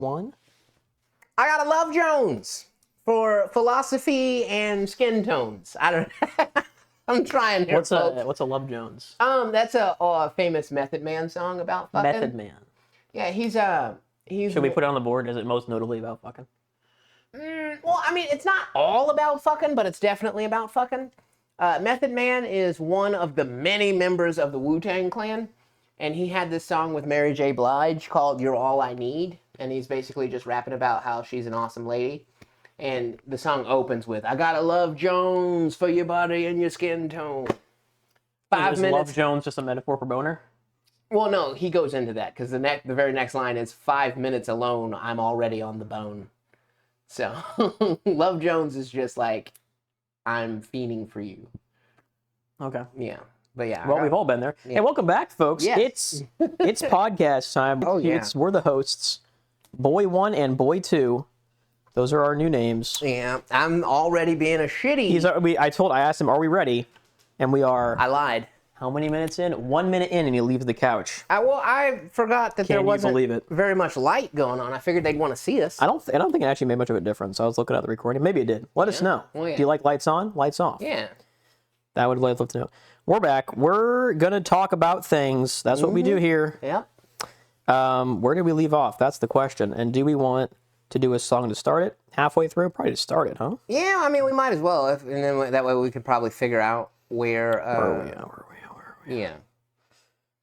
1. I got a Love Jones for philosophy and skin tones. I don't. I'm trying here, What's folks. a Love Jones? That's a famous Method Man song about fucking. Method Man. Yeah, he's Should we put it on the board? Is it most notably about fucking? Well, I mean, it's not all about fucking, but it's definitely about fucking. Method Man is one of the many members of the Wu-Tang Clan, and he had this song with Mary J. Blige called "You're All I Need," and he's basically just rapping about how she's an awesome lady. And the song opens with, "I got a Love Jones for your body and your skin tone." 5 Is minutes. Love Jones just a metaphor for boner? Well, no, he goes into that because the very next line is 5 minutes alone, I'm already on the bone. So Love Jones is just like, I'm fiending for you. Okay. Yeah. But yeah. Well, we've all been there. Yeah. Hey, welcome back, folks. Yes. It's podcast time. Oh, yeah. We're the hosts. Boy 1 and Boy 2. Those are our new names. Yeah, I'm already being a shitty. I asked him, are we ready? And we are. I lied. How many minutes in? 1 minute in, and he leaves the couch. I forgot that there Can you wasn't believe it? very much light going on. I figured they'd want to see us. I don't think it actually made much of a difference. I was looking at the recording. Maybe it did. Let us know. Well, yeah. Do you like lights on? Lights off? Yeah. That would love to know. We're back. We're going to talk about things. That's what we do here. Yep. Where did we leave off? That's the question. And do we want to do a song to start it? Halfway through? Probably to start it, huh? Yeah, I mean, we might as well. And then that way we could probably figure out where... Where are we? Yeah.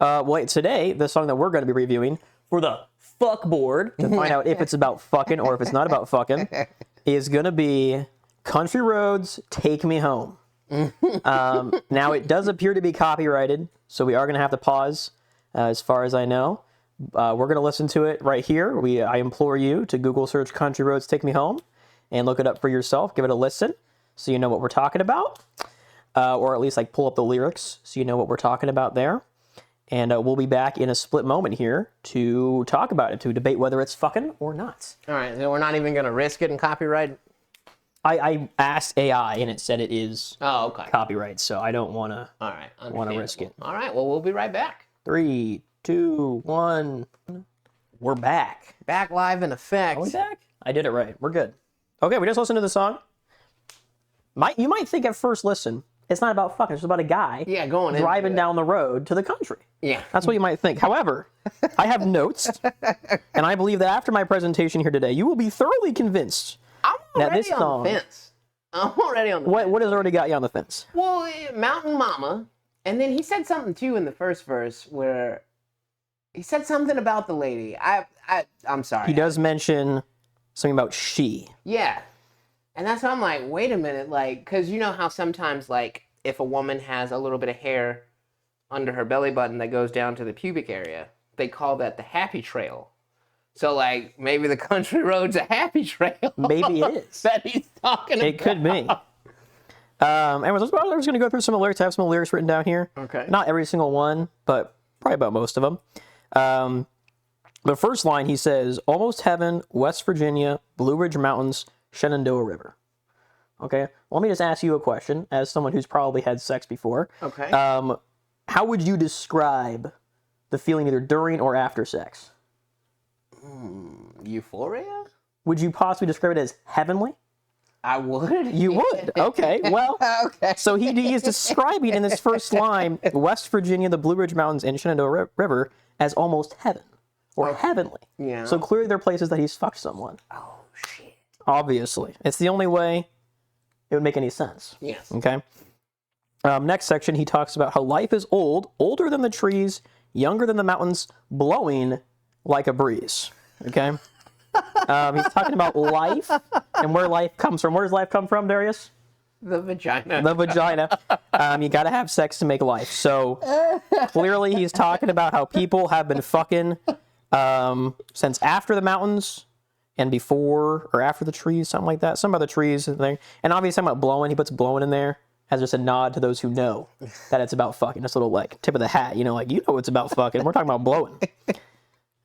Well, today, the song that we're going to be reviewing for the fuck board to find out if it's about fucking or if it's not about fucking is going to be Country Roads, Take Me Home. Now, it does appear to be copyrighted, so we are going to have to pause, as far as I know. We're going to listen to it right here. I implore you to Google search Country Roads, Take Me Home and look it up for yourself. Give it a listen so you know what we're talking about. Or at least like pull up the lyrics so you know what we're talking about there. And we'll be back in a split moment here to talk about it, to debate whether it's fucking or not. All right, so we're not even going to risk it in copyright? I asked AI and it said it is copyright, so I don't want to risk it. All right, well, we'll be right back. 3, 2, 1. We're back. Back live in effect. Are we back? I did it right. We're good. Okay, we just listened to the song. You might think at first listen, it's not about fucking, it's about a guy driving down the road to the country. Yeah. That's what you might think. However, I have notes, and I believe that after my presentation here today, you will be thoroughly convinced that this song... I'm already on the fence. What has already got you on the fence? Well, Mountain Mama, and then he said something too in the first verse where he said something about the lady. I'm sorry. He does mention something about she. Yeah. And that's why I'm like, wait a minute, like, because you know how sometimes, like, if a woman has a little bit of hair under her belly button that goes down to the pubic area, they call that the happy trail. So, like, maybe the country road's a happy trail. Maybe it is. That he's talking about. It could be. Anyways, I was going to go through some of the lyrics. I have some lyrics written down here. Okay. Not every single one, but probably about most of them. The first line, he says, almost heaven, West Virginia, Blue Ridge Mountains, Shenandoah River. Okay, let me just ask you a question, as someone who's probably had sex before. Okay. How would you describe the feeling either during or after sex? Euphoria? Would you possibly describe it as heavenly? I would. You would? Okay, well, okay. So he is describing in this first line, West Virginia, the Blue Ridge Mountains, and Shenandoah River as almost heaven, or heavenly. Yeah. So clearly they're places that he's fucked someone. Oh, shit. Obviously. It's the only way it would make any sense. Yes. Okay. Next section, he talks about how life is old, older than the trees, younger than the mountains, blowing like a breeze. Okay. He's talking about life and where life comes from. Where does life come from, Darius? The vagina. The vagina. You got to have sex to make life. So clearly he's talking about how people have been fucking since after the mountains and before or after the trees, something like that. Some other trees and thing. And obviously talking about blowing. He puts blowing in there as just a nod to those who know that it's about fucking. This little like tip of the hat, like you know it's about fucking. We're talking about blowing.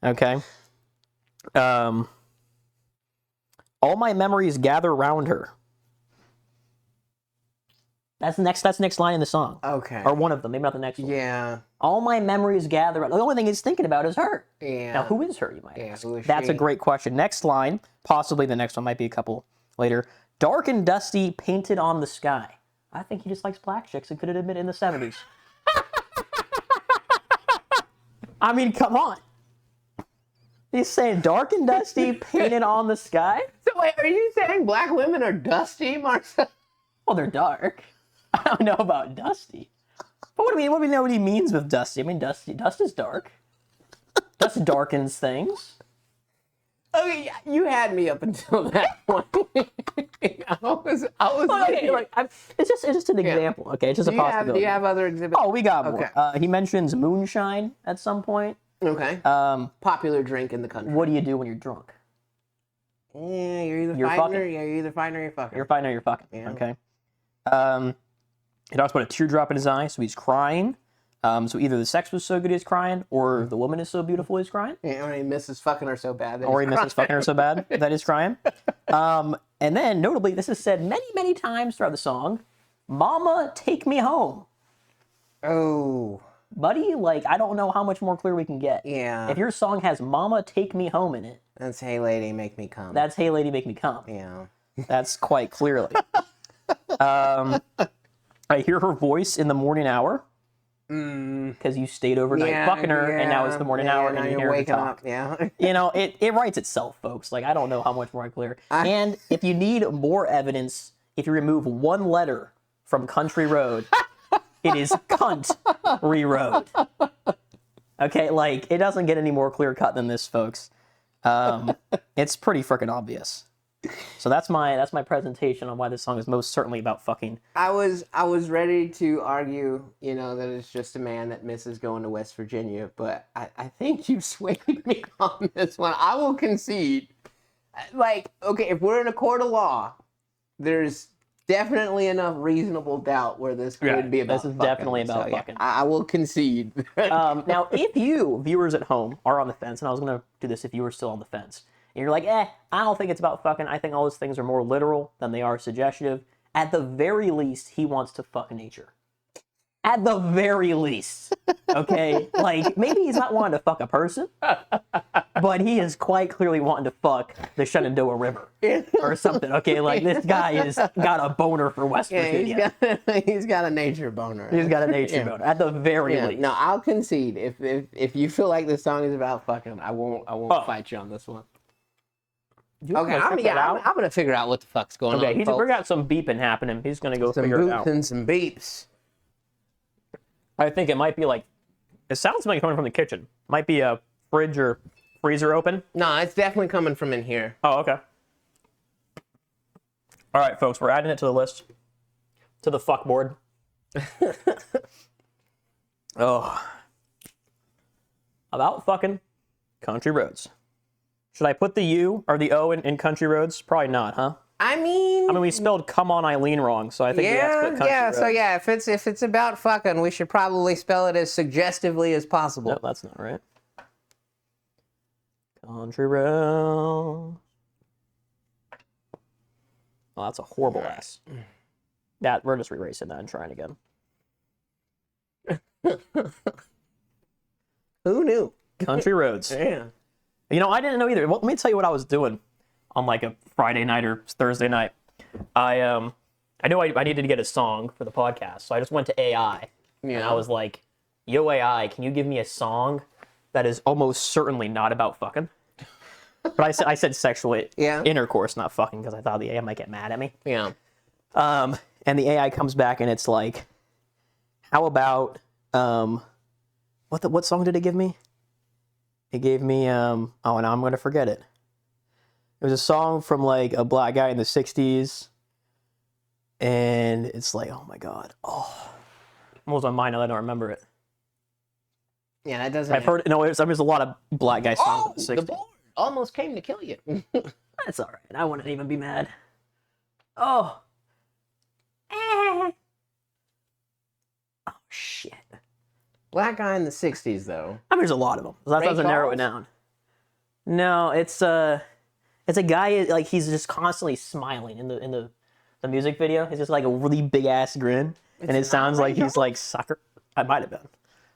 Okay. All my memories gather round her. That's the next line in the song. Okay. Or one of them, maybe not the next one. Yeah. All my memories gather. The only thing he's thinking about is her. Yeah. Now, who is her, you might ask? Who is That's a she? great question. Next line, possibly the next one, might be a couple later. Dark and dusty, painted on the sky. I think he just likes black chicks and could have admitted in the 70s. I mean, come on. He's saying dark and dusty, painted on the sky? So wait, are you saying black women are dusty, Marcel? Well, they're dark. I don't know about dusty. But what do we know what he means with dusty? I mean, dust is dark. Dust darkens things. Okay, you had me up until that point. I was Okay, like, it's just an example. Okay, it's just a possibility. Do you have other exhibits? Oh, we got more. Okay. He mentions moonshine at some point. Okay. Popular drink in the country. What do you do when you're drunk? Yeah, you're You're fighting fucking. or you're either fighting or you're fucking. You're fine or you're fucking. Yeah. Okay. He talks about a teardrop in his eye, so he's crying. So either the sex was so good he's crying, or the woman is so beautiful he's crying. Yeah, or he misses fucking her so bad. That Or he's he misses fucking her so bad that he's crying. And then, notably, this is said many, many times throughout the song. Mama, take me home. Oh. Buddy, like, I don't know how much more clear we can get. Yeah. If your song has Mama, take me home in it, That's Hey Lady, Make Me Come. that's Hey Lady, Make Me Come. Yeah. That's quite clearly. I hear her voice in the morning hour. Because you stayed overnight fucking her, and now it's the morning hour, now and you you're hear her waking talk. up. Yeah. You know, it writes itself, folks. Like, I don't know how much more clear. And if you need more evidence, if you remove one letter from Country Road, it is cunt road. Okay, like, it doesn't get any more clear cut than this, folks. It's pretty freaking obvious. So that's my presentation on why this song is most certainly about fucking. I was ready to argue, that it's just a man that misses going to West Virginia, but I think you've swayed me on this one. I will concede. Like, okay, if we're in a court of law, there's definitely enough reasonable doubt where this could be about This is fucking. definitely about fucking. I will concede. Now, if you, viewers at home, are on the fence, and I was going to do this if you were still on the fence, and you're like, I don't think it's about fucking, I think all those things are more literal than they are suggestive, at the very least, he wants to fuck nature. At the very least. Okay? Like, maybe he's not wanting to fuck a person, but he is quite clearly wanting to fuck the Shenandoah River or something. Okay? Like, this guy has got a boner for West Virginia. He's got a nature boner. He's got a nature boner, at the very least. No, I'll concede. If you feel like this song is about fucking, I won't fight you on this one. Okay, I'm gonna figure out what the fuck's going on. Okay, we got some beeping happening. He's gonna go figure it out. Some boops and some beeps. I think it might be like, it sounds like it's coming from the kitchen. Might be a fridge or freezer open. No, it's definitely coming from in here. Oh, okay. All right, folks, we're adding it to the list, to the fuck board. Oh, about fucking country roads. Should I put the U or the O in country roads? Probably not, huh? I mean, we spelled "come on Eileen" wrong, so I think we have to put country roads. So yeah, if it's about fucking, we should probably spell it as suggestively as possible. No, that's not right. Country road. Oh, that's a horrible ass. Yeah, we're just erasing that and trying again. Who knew? Country roads. Yeah. I didn't know either. Well, let me tell you what I was doing on like a Friday night or Thursday night. I knew I needed to get a song for the podcast, so I just went to AI. Yeah. And I was like, yo, AI, can you give me a song that is almost certainly not about fucking? But I said sexual intercourse, not fucking, because I thought the AI might get mad at me. Yeah. And the AI comes back and it's like, how about, what song did it give me? It gave me, oh, now I'm going to forget it. It was a song from like a black guy in the 60s. And it's like, oh my God. Oh, what was on my mind? I don't remember it. Yeah, that doesn't. I've heard, there's a lot of black guy songs in the 60s. The board almost came to kill you. That's all right. I wouldn't even be mad. Oh. Oh, shit. Black guy in the 60s, though. There's a lot of them. So that doesn't narrow it down. No, it's a guy, like, he's just constantly smiling in the The music video is just like a really big ass grin, and it sounds like he's like soccer. I might have been.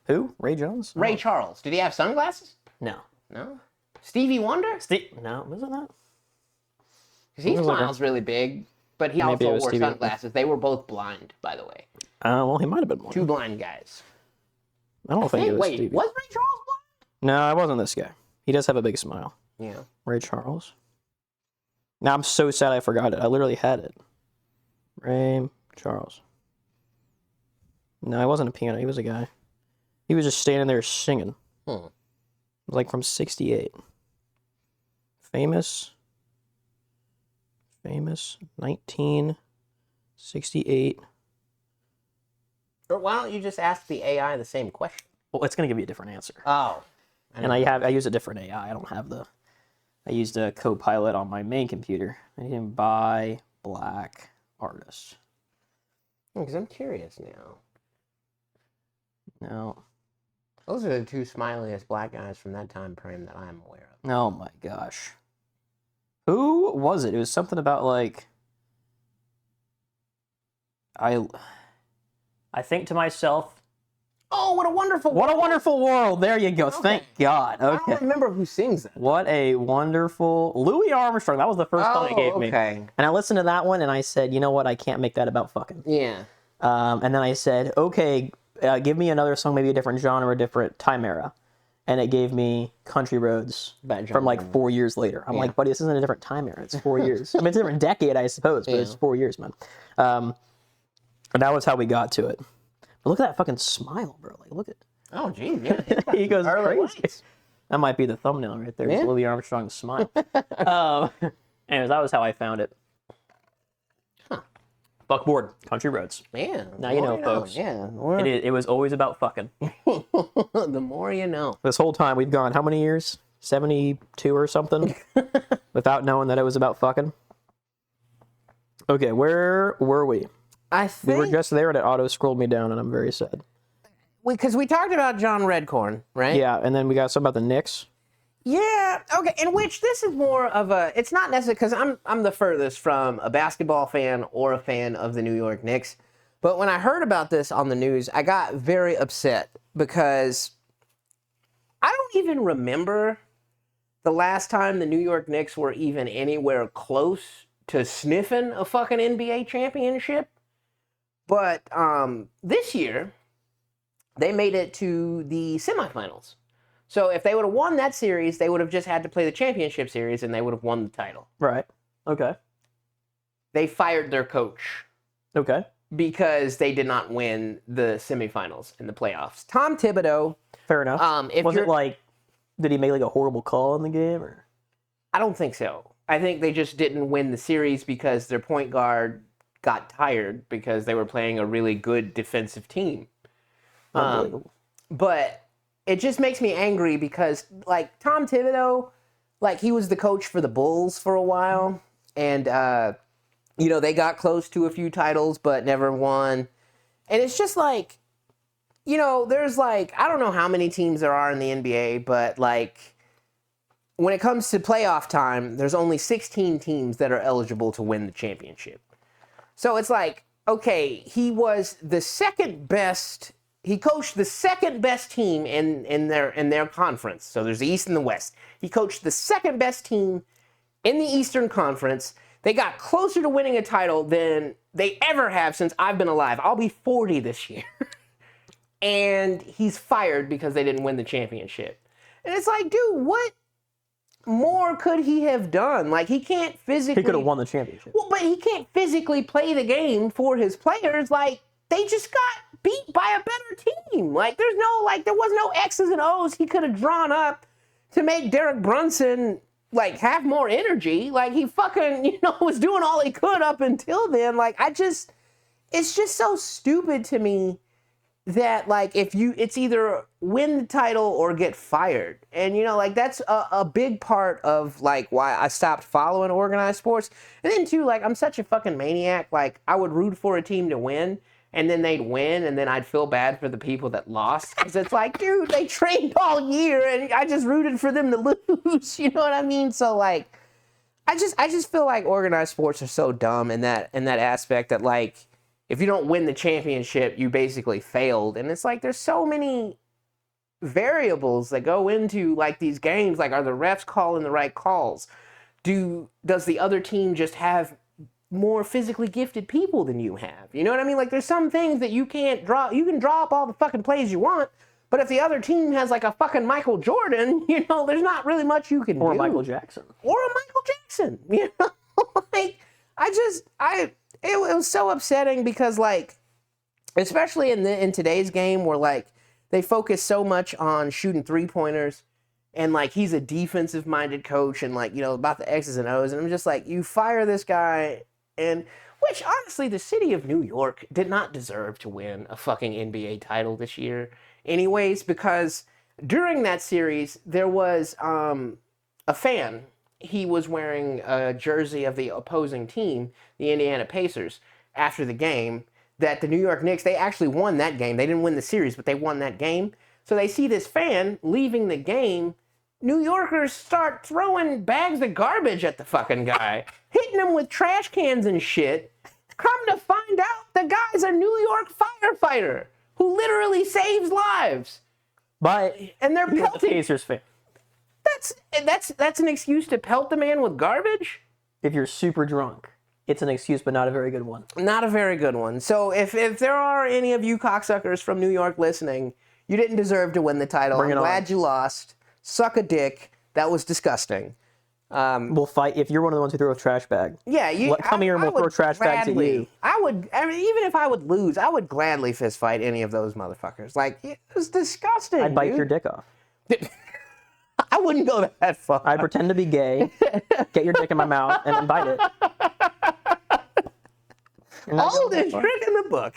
Who? Ray Jones? Ray Charles. Did he have sunglasses? No. No. Stevie Wonder? No, wasn't that? Because he smiles really big, but he also wore Stevie sunglasses. They were both blind, by the way. Well, he might have been one. Two blind guys. I don't think it was Stevie. Was Ray Charles blind? No, it wasn't this guy. He does have a big smile. Yeah. Ray Charles. Now I'm so sad I forgot it. I literally had it. Ray Charles. No, it wasn't a piano. He was a guy. He was just standing there singing. It was like from 68. Famous 1968. Or why don't you just ask the AI the same question? Well, it's going to give you a different answer. Oh. I use a different AI. I don't have I used a Copilot on my main computer. I didn't buy black artist. Because I'm curious now. No. Those are the two smiliest black guys from that time frame that I'm aware of. Oh my gosh. Who was it? It was something about like I think to myself, oh, what a wonderful world. What a wonderful world. There you go. Okay. Thank God. Okay. I don't remember who sings that. What a wonderful Louis Armstrong. That was the first song it gave me. And I listened to that one and I said, you know what? I can't make that about fucking. Yeah. And then I said, okay, give me another song, maybe a different genre, a different time era. And it gave me Country Roads from like 4 years later. I'm like, buddy, this isn't a different time era. It's 4 years. I mean, it's a different decade, I suppose, but it's 4 years, man. And that was how we got to it. But look at that fucking smile, bro. Like, look at. Oh, geez, yeah. He goes crazy. That might be the thumbnail right there. Yeah. Louis Armstrong's smile. Anyways, that was how I found it. Buckboard, Country Roads. Man. Now you know, folks. Yeah. It was always about fucking. The more you know. This whole time we've gone how many years? 72 or something? Without knowing that it was about fucking? Okay, where were we? I think... We were just there and it auto-scrolled me down and I'm very sad. Because we talked about John Redcorn, right? Yeah, and then we got something about the Knicks. Yeah, okay, in which this is more of a, it's not necessarily, because I'm the furthest from a basketball fan or a fan of the New York Knicks, but when I heard about this on the news, I got very upset because I don't even remember the last time the New York Knicks were even anywhere close to sniffing a fucking NBA championship, but this year, they made it to the semifinals. So if they would have won that series, they would have just had to play the championship series and they would have won the title. Right. Okay. They fired their coach. Okay. Because they did not win the semifinals in the playoffs. Tom Thibodeau. Fair enough. Was it like, did he make like a horrible call in the game? Or? I don't think so. I think they just didn't win the series because their point guard got tired because they were playing a really good defensive team. But it just makes me angry because, like, Tom Thibodeau, like, he was the coach for the Bulls for a while. And, you know, they got close to a few titles, but never won. And it's just like, you know, there's, like, I don't know how many teams there are in the NBA, but, like, when it comes to playoff time, there's only 16 teams that are eligible to win the championship. So it's like, okay, he was the second best. He coached the second best team in their conference. So there's the East and the West. He coached the second best team in the Eastern Conference. They got closer to winning a title than they ever have since I've been alive. I'll be 40 this year. And he's fired because they didn't win the championship. And it's like, dude, what more could he have done? Like, he can't physically... He could have won the championship. Well, but he can't physically play the game for his players. Like, they just got beat by a better team. Like, there was no X's and O's he could have drawn up to make Derek Brunson, like, have more energy. Like, he fucking, you know, was doing all he could up until then. Like, it's just so stupid to me that, like, it's either win the title or get fired. And, you know, like, that's a big part of, like, why I stopped following organized sports. And then, too, like, I'm such a fucking maniac. Like, I would root for a team to win, and then they'd win, and then I'd feel bad for the people that lost. Because it's like, dude, they trained all year, and I just rooted for them to lose. You know what I mean? So, like, I just feel like organized sports are so dumb in that aspect that, like, if you don't win the championship, you basically failed. And it's like there's so many variables that go into like these games. Like, are the refs calling the right calls? Does the other team just have more physically gifted people than you have? You know what I mean? Like, there's some things that you can't draw. You can draw up all the fucking plays you want, but if the other team has like a fucking Michael Jordan, you know, there's not really much you can do. Or Michael Jackson. Or a Michael Jackson. You know, like it was so upsetting because, like, especially in today's game where like they focus so much on shooting 3-pointers. And, like, he's a defensive-minded coach and, like, you know, about the X's and O's. And I'm just like, you fire this guy, and which, honestly, the city of New York did not deserve to win a fucking NBA title this year anyways, because during that series, there was a fan. He was wearing a jersey of the opposing team, the Indiana Pacers, after the game, that the New York Knicks, they actually won that game. They didn't win the series, but they won that game. So they see this fan leaving the game. New Yorkers start throwing bags of garbage at the fucking guy, hitting him with trash cans and shit. Come to find out, the guy's a New York firefighter who literally saves lives. And they're pelting. The Pacers fan. That's an excuse to pelt the man with garbage? If you're super drunk, it's an excuse, but not a very good one. Not a very good one. So if there are any of you cocksuckers from New York listening, you didn't deserve to win the title. I'm glad you lost. Suck a dick. That was disgusting. We'll fight if you're one of the ones who throw a trash bag. Yeah, come here and we'll throw trash bags at you. I mean, even if I would lose, I would gladly fist fight any of those motherfuckers. Like, it was disgusting. I'd bite your dick off. I wouldn't go that far. I'd pretend to be gay, get your dick in my mouth, and then bite it. Oldest trick in the book.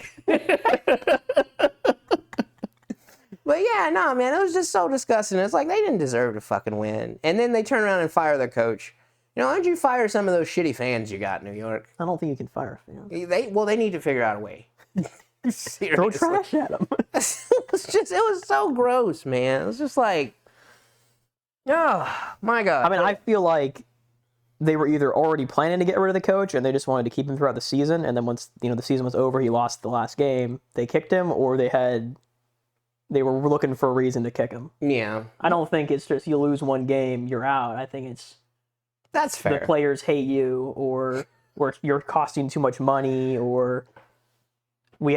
But yeah, no, man, it was just so disgusting. It's like they didn't deserve to fucking win. And then they turn around and fire their coach. You know, why don't you fire some of those shitty fans you got in New York? I don't think you can fire a fan. They need to figure out a way. Seriously. Throw trash at them. It was so gross, man. It was just like, oh, my God. I mean, I feel like they were either already planning to get rid of the coach and they just wanted to keep him throughout the season. And then once, you know, the season was over, he lost the last game, they kicked him, or they were looking for a reason to kick him. Yeah. I don't think it's just you lose one game, you're out. I think it's that's fair. The players hate you, or you're costing too much money, or we think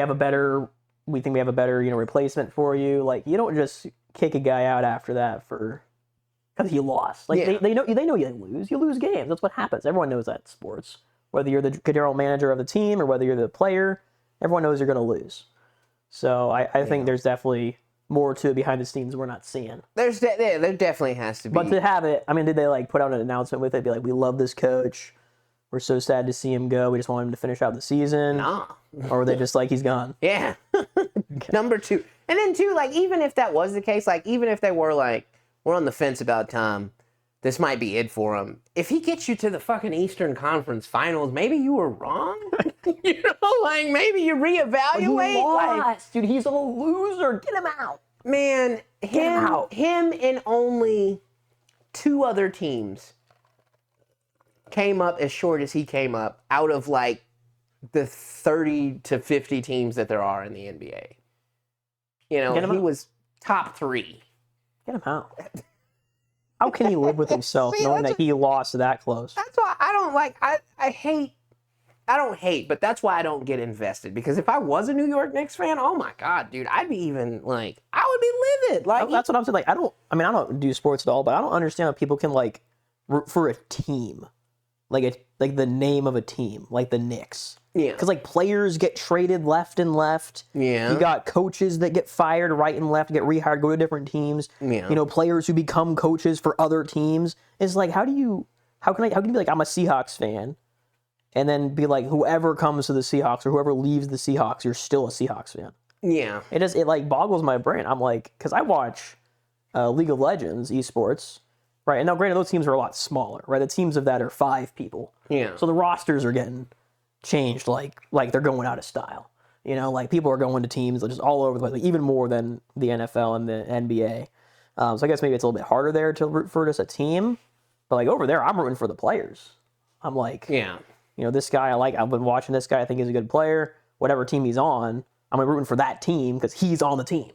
we have a better, you know, replacement for you. Like, you don't just kick a guy out after that because he lost. Like, yeah. they know you lose. You lose games. That's what happens. Everyone knows that in sports. Whether you're the general manager of the team or whether you're the player, everyone knows you're going to lose. So I think there's definitely more to it behind the scenes we're not seeing. There definitely has to be. But to have it, I mean, did they like put out an announcement with it? Be like, we love this coach. We're so sad to see him go. We just want him to finish out the season. Nah. Or were they just like, he's gone? Yeah. Okay. Number 2. And then 2, like, even if that was the case, like, even if they were like, we're on the fence about Tom, this might be it for him. If he gets you to the fucking Eastern Conference Finals, maybe you were wrong. You know, like, maybe you reevaluate. He lost. Dude, he's a loser. Get him out. Man, him and only 2 other teams came up as short as he came up out of, like, the 30 to 50 teams that there are in the NBA. You know, he was top 3. Get him out. How can he live with himself knowing that he lost that close? That's why I don't like, I don't hate, but that's why I don't get invested. Because if I was a New York Knicks fan, oh my God, dude, I'd be even like, I would be livid. Like, that's what I'm saying. Like, I don't do sports at all, but I don't understand how people can like root for a team, like the name of a team, like the Knicks. Yeah. Because like players get traded left and left. Yeah. You got coaches that get fired right and left, get rehired, go to different teams. Yeah. You know, players who become coaches for other teams. It's like, how can you be like, I'm a Seahawks fan, and then be like, whoever comes to the Seahawks or whoever leaves the Seahawks, you're still a Seahawks fan. Yeah. It like boggles my brain. I'm like, because I watch League of Legends esports, right? And now, granted, those teams are a lot smaller, right? The teams of that are 5 people. Yeah. So the rosters are getting changed like they're going out of style. You know, like people are going to teams just all over the place, like even more than the NFL and the NBA. So I guess maybe it's a little bit harder there to root for just a team. But like over there, I'm rooting for the players. I'm like, Yeah. you know, this guy I like. I've been watching this guy. I think he's a good player. Whatever team he's on, I'm rooting for that team because he's on the team.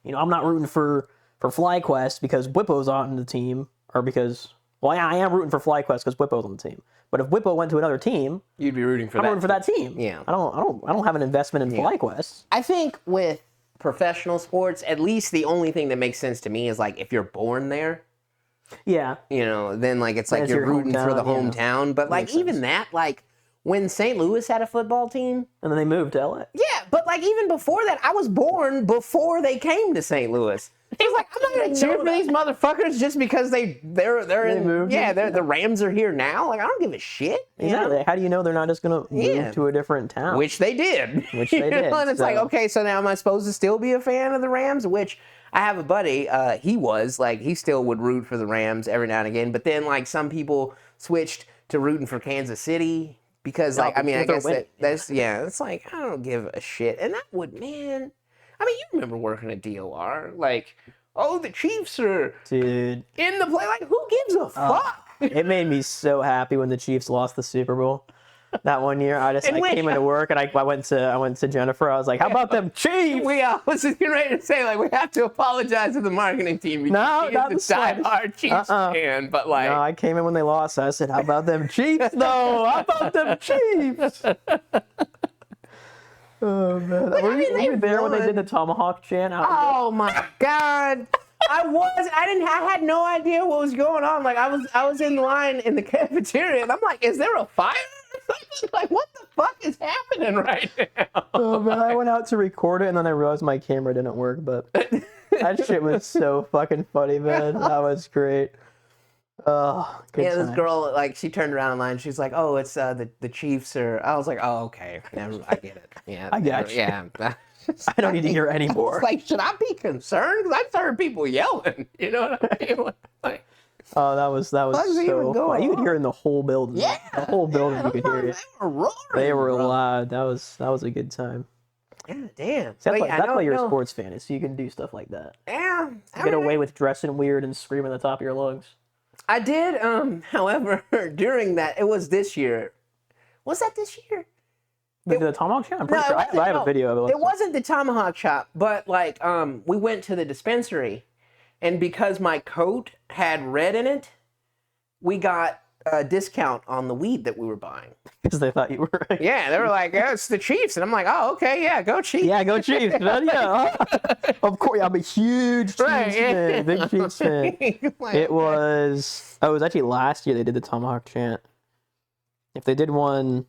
You know, I'm not rooting for FlyQuest because Whippo's on the team, or because, well, I am rooting for FlyQuest because Whippo's on the team. But if Whippo went to another team, You'd be rooting for I'm that. rooting for that team. Yeah. I don't have an investment in FlyQuest. I think with professional sports, at least the only thing that makes sense to me is like if you're born there, Yeah. you know, then like it's like it's you're your rooting for the hometown, yeah. hometown. But like Makes even sense. that, like when St. Louis had a football team, And then they moved to LA. yeah, but like even before that, I was born before they came to St. Louis. It's like I'm not gonna cheer for these motherfuckers just because they're in moved. the Rams are here now. Like I don't give a shit. You know? Exactly. How do you know they're not just gonna move Yeah. to a different town? Which they did. Which they You know? did, And it's like, so- okay, so now am I supposed to still be a fan of the Rams? Which I have a buddy, he still would root for the Rams every now and again. But then like some people switched to rooting for Kansas City because like, I mean, I they're guess winning. that's, yeah, it's like, I don't give a shit. And that would, man, I mean, you remember working at DOR, like, oh, the Chiefs are Dude, in the play. Like, who gives a fuck? it made me so happy when the Chiefs lost the Super Bowl. That one year, I which- came into work and I went to Jennifer. I was like, "How about them Chiefs?" We was just getting ready to say, like, we have to apologize to the marketing team because No, she not is the a slightest. diehard Chiefs fan, but like, No, I came in when they lost. I said, "How about them Chiefs, though? How about them Chiefs?" Oh man, were I mean, you they there when they won. did the tomahawk chant? oh my god, I had no idea what was going on. Like, I was in line in the cafeteria, and I'm like, is there a fire? Like, what the fuck is happening right now? Oh man, I went out to record it and then I realized my camera didn't work, but that shit was so fucking funny, man. That was great. Oh, good Yeah, this times. girl, like, she turned around in line. She's like, "Oh, it's the Chiefs." Or I was like, "Oh, okay, I get it. Yeah, I got you. Yeah, I don't need to hear anymore. It's like, should I be concerned? Because I heard people yelling. You know what I mean? Like, Oh, that was What's even so going funny. You could on? hear it in the whole building. yeah, The whole building, yeah, you could hear it. They were roaring. They were bro. loud. That was a good time. Yeah, damn. That's But why, yeah, that's no, why you're a no. sports fan, is so you can do stuff like that. Yeah, Get away with dressing weird and screaming at the top of your lungs. I did. However, during that, it was this year. Was that this year? The tomahawk chant? I'm pretty No, sure. it wasn't, I have no. a video of it. It wasn't the tomahawk chop, but like we went to the dispensary, and because my coat had red in it, we got a discount on the weed that we were buying. Because they thought you were. Yeah, they were like, "Oh, it's the Chiefs," and I'm like, "Oh, okay, yeah, go Chiefs." Yeah, go Chiefs, man. Yeah. Of course, I'm a huge Chiefs Right, yeah. fan. Big Chiefs fan. Like, It was actually last year they did the tomahawk chant. If they did one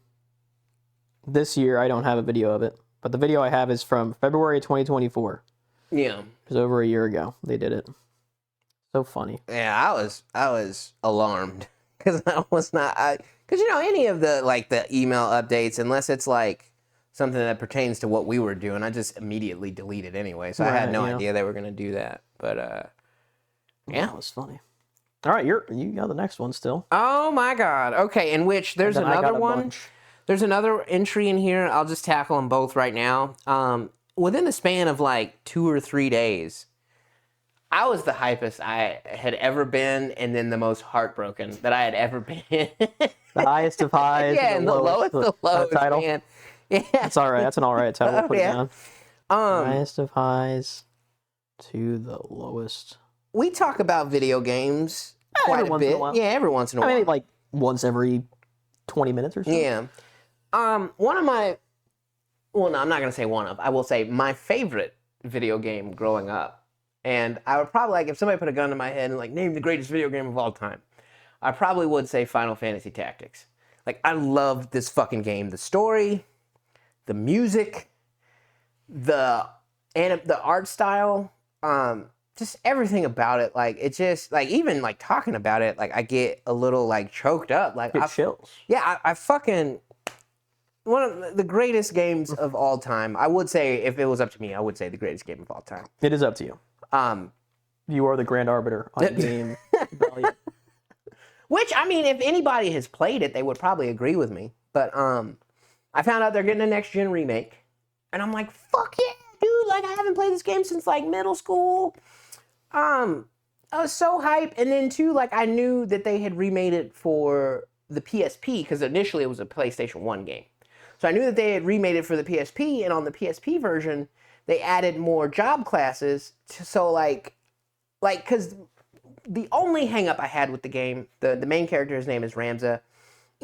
this year, I don't have a video of it. But the video I have is from February 2024. yeah, It was over a year ago they did it. So funny. yeah. I was alarmed because I was not. Because you know, any of the like the email updates, unless it's like something that pertains to what we were doing, I just immediately deleted anyway. So I had Right, no yeah. idea they were gonna do that. But yeah. That was funny. All right, you got the next one still. Oh my God. Okay, in which there's Then I got another a one. bunch. There's another entry in here. I'll just tackle them both right now. Within the span of like 2 or 3 days, I was the hypest I had ever been, and then the most heartbroken that I had ever been. The highest of highs. Yeah, and the lowest of lows, title. man. Yeah. That's all right. That's an all right title. We'll put Yeah. it down. Highest of highs to the lowest. We talk about video games quite every a once in a bit. while. Yeah, every once in a I while. mean, like once every 20 minutes or so. Yeah. One of my, well, no, I'm not going to say one of, I will say my favorite video game growing up. And I would probably, like, if somebody put a gun to my head and, like, name the greatest video game of all time, I probably would say Final Fantasy Tactics. Like, I loved this fucking game. The story, the music, the art style, just everything about it. Like, it just, like, even, like, talking about it, like, I get a little, like, choked up. Like, Get chills. yeah, I fucking, one of the greatest games of all time. I would say, if it was up to me, I would say the greatest game of all time. It is up to you. You are the grand arbiter on game value. Which, I mean, if anybody has played it, they would probably agree with me. But I found out they're getting a next-gen remake. And I'm like, fuck yeah, dude. Like, I haven't played this game since, like, middle school. I was so hyped. And then, too, like, I knew that they had remade it for the PSP, because initially it was a PlayStation 1 game. So I knew that they had remade it for the PSP, and on the PSP version, they added more job classes. So because the only hang up I had with the game, the main character's name is Ramza,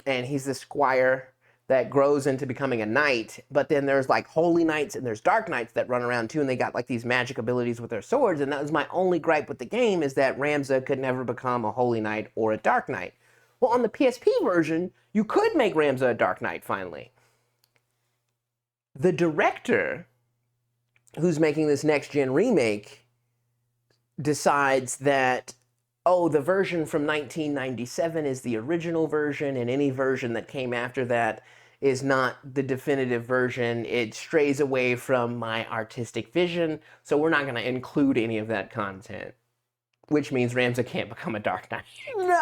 and he's the squire that grows into becoming a knight, but then there's like holy knights and there's dark knights that run around too, and they got like these magic abilities with their swords, and that was my only gripe with the game, is that Ramza could never become a holy knight or a dark knight. Well, on the PSP version, you could make Ramza a dark knight finally. The director who's making this next-gen remake decides that, oh, the version from 1997 is the original version, and any version that came after that is not the definitive version. It strays away from my artistic vision, so we're not going to include any of that content. Which means Ramza can't become a Dark Knight. No!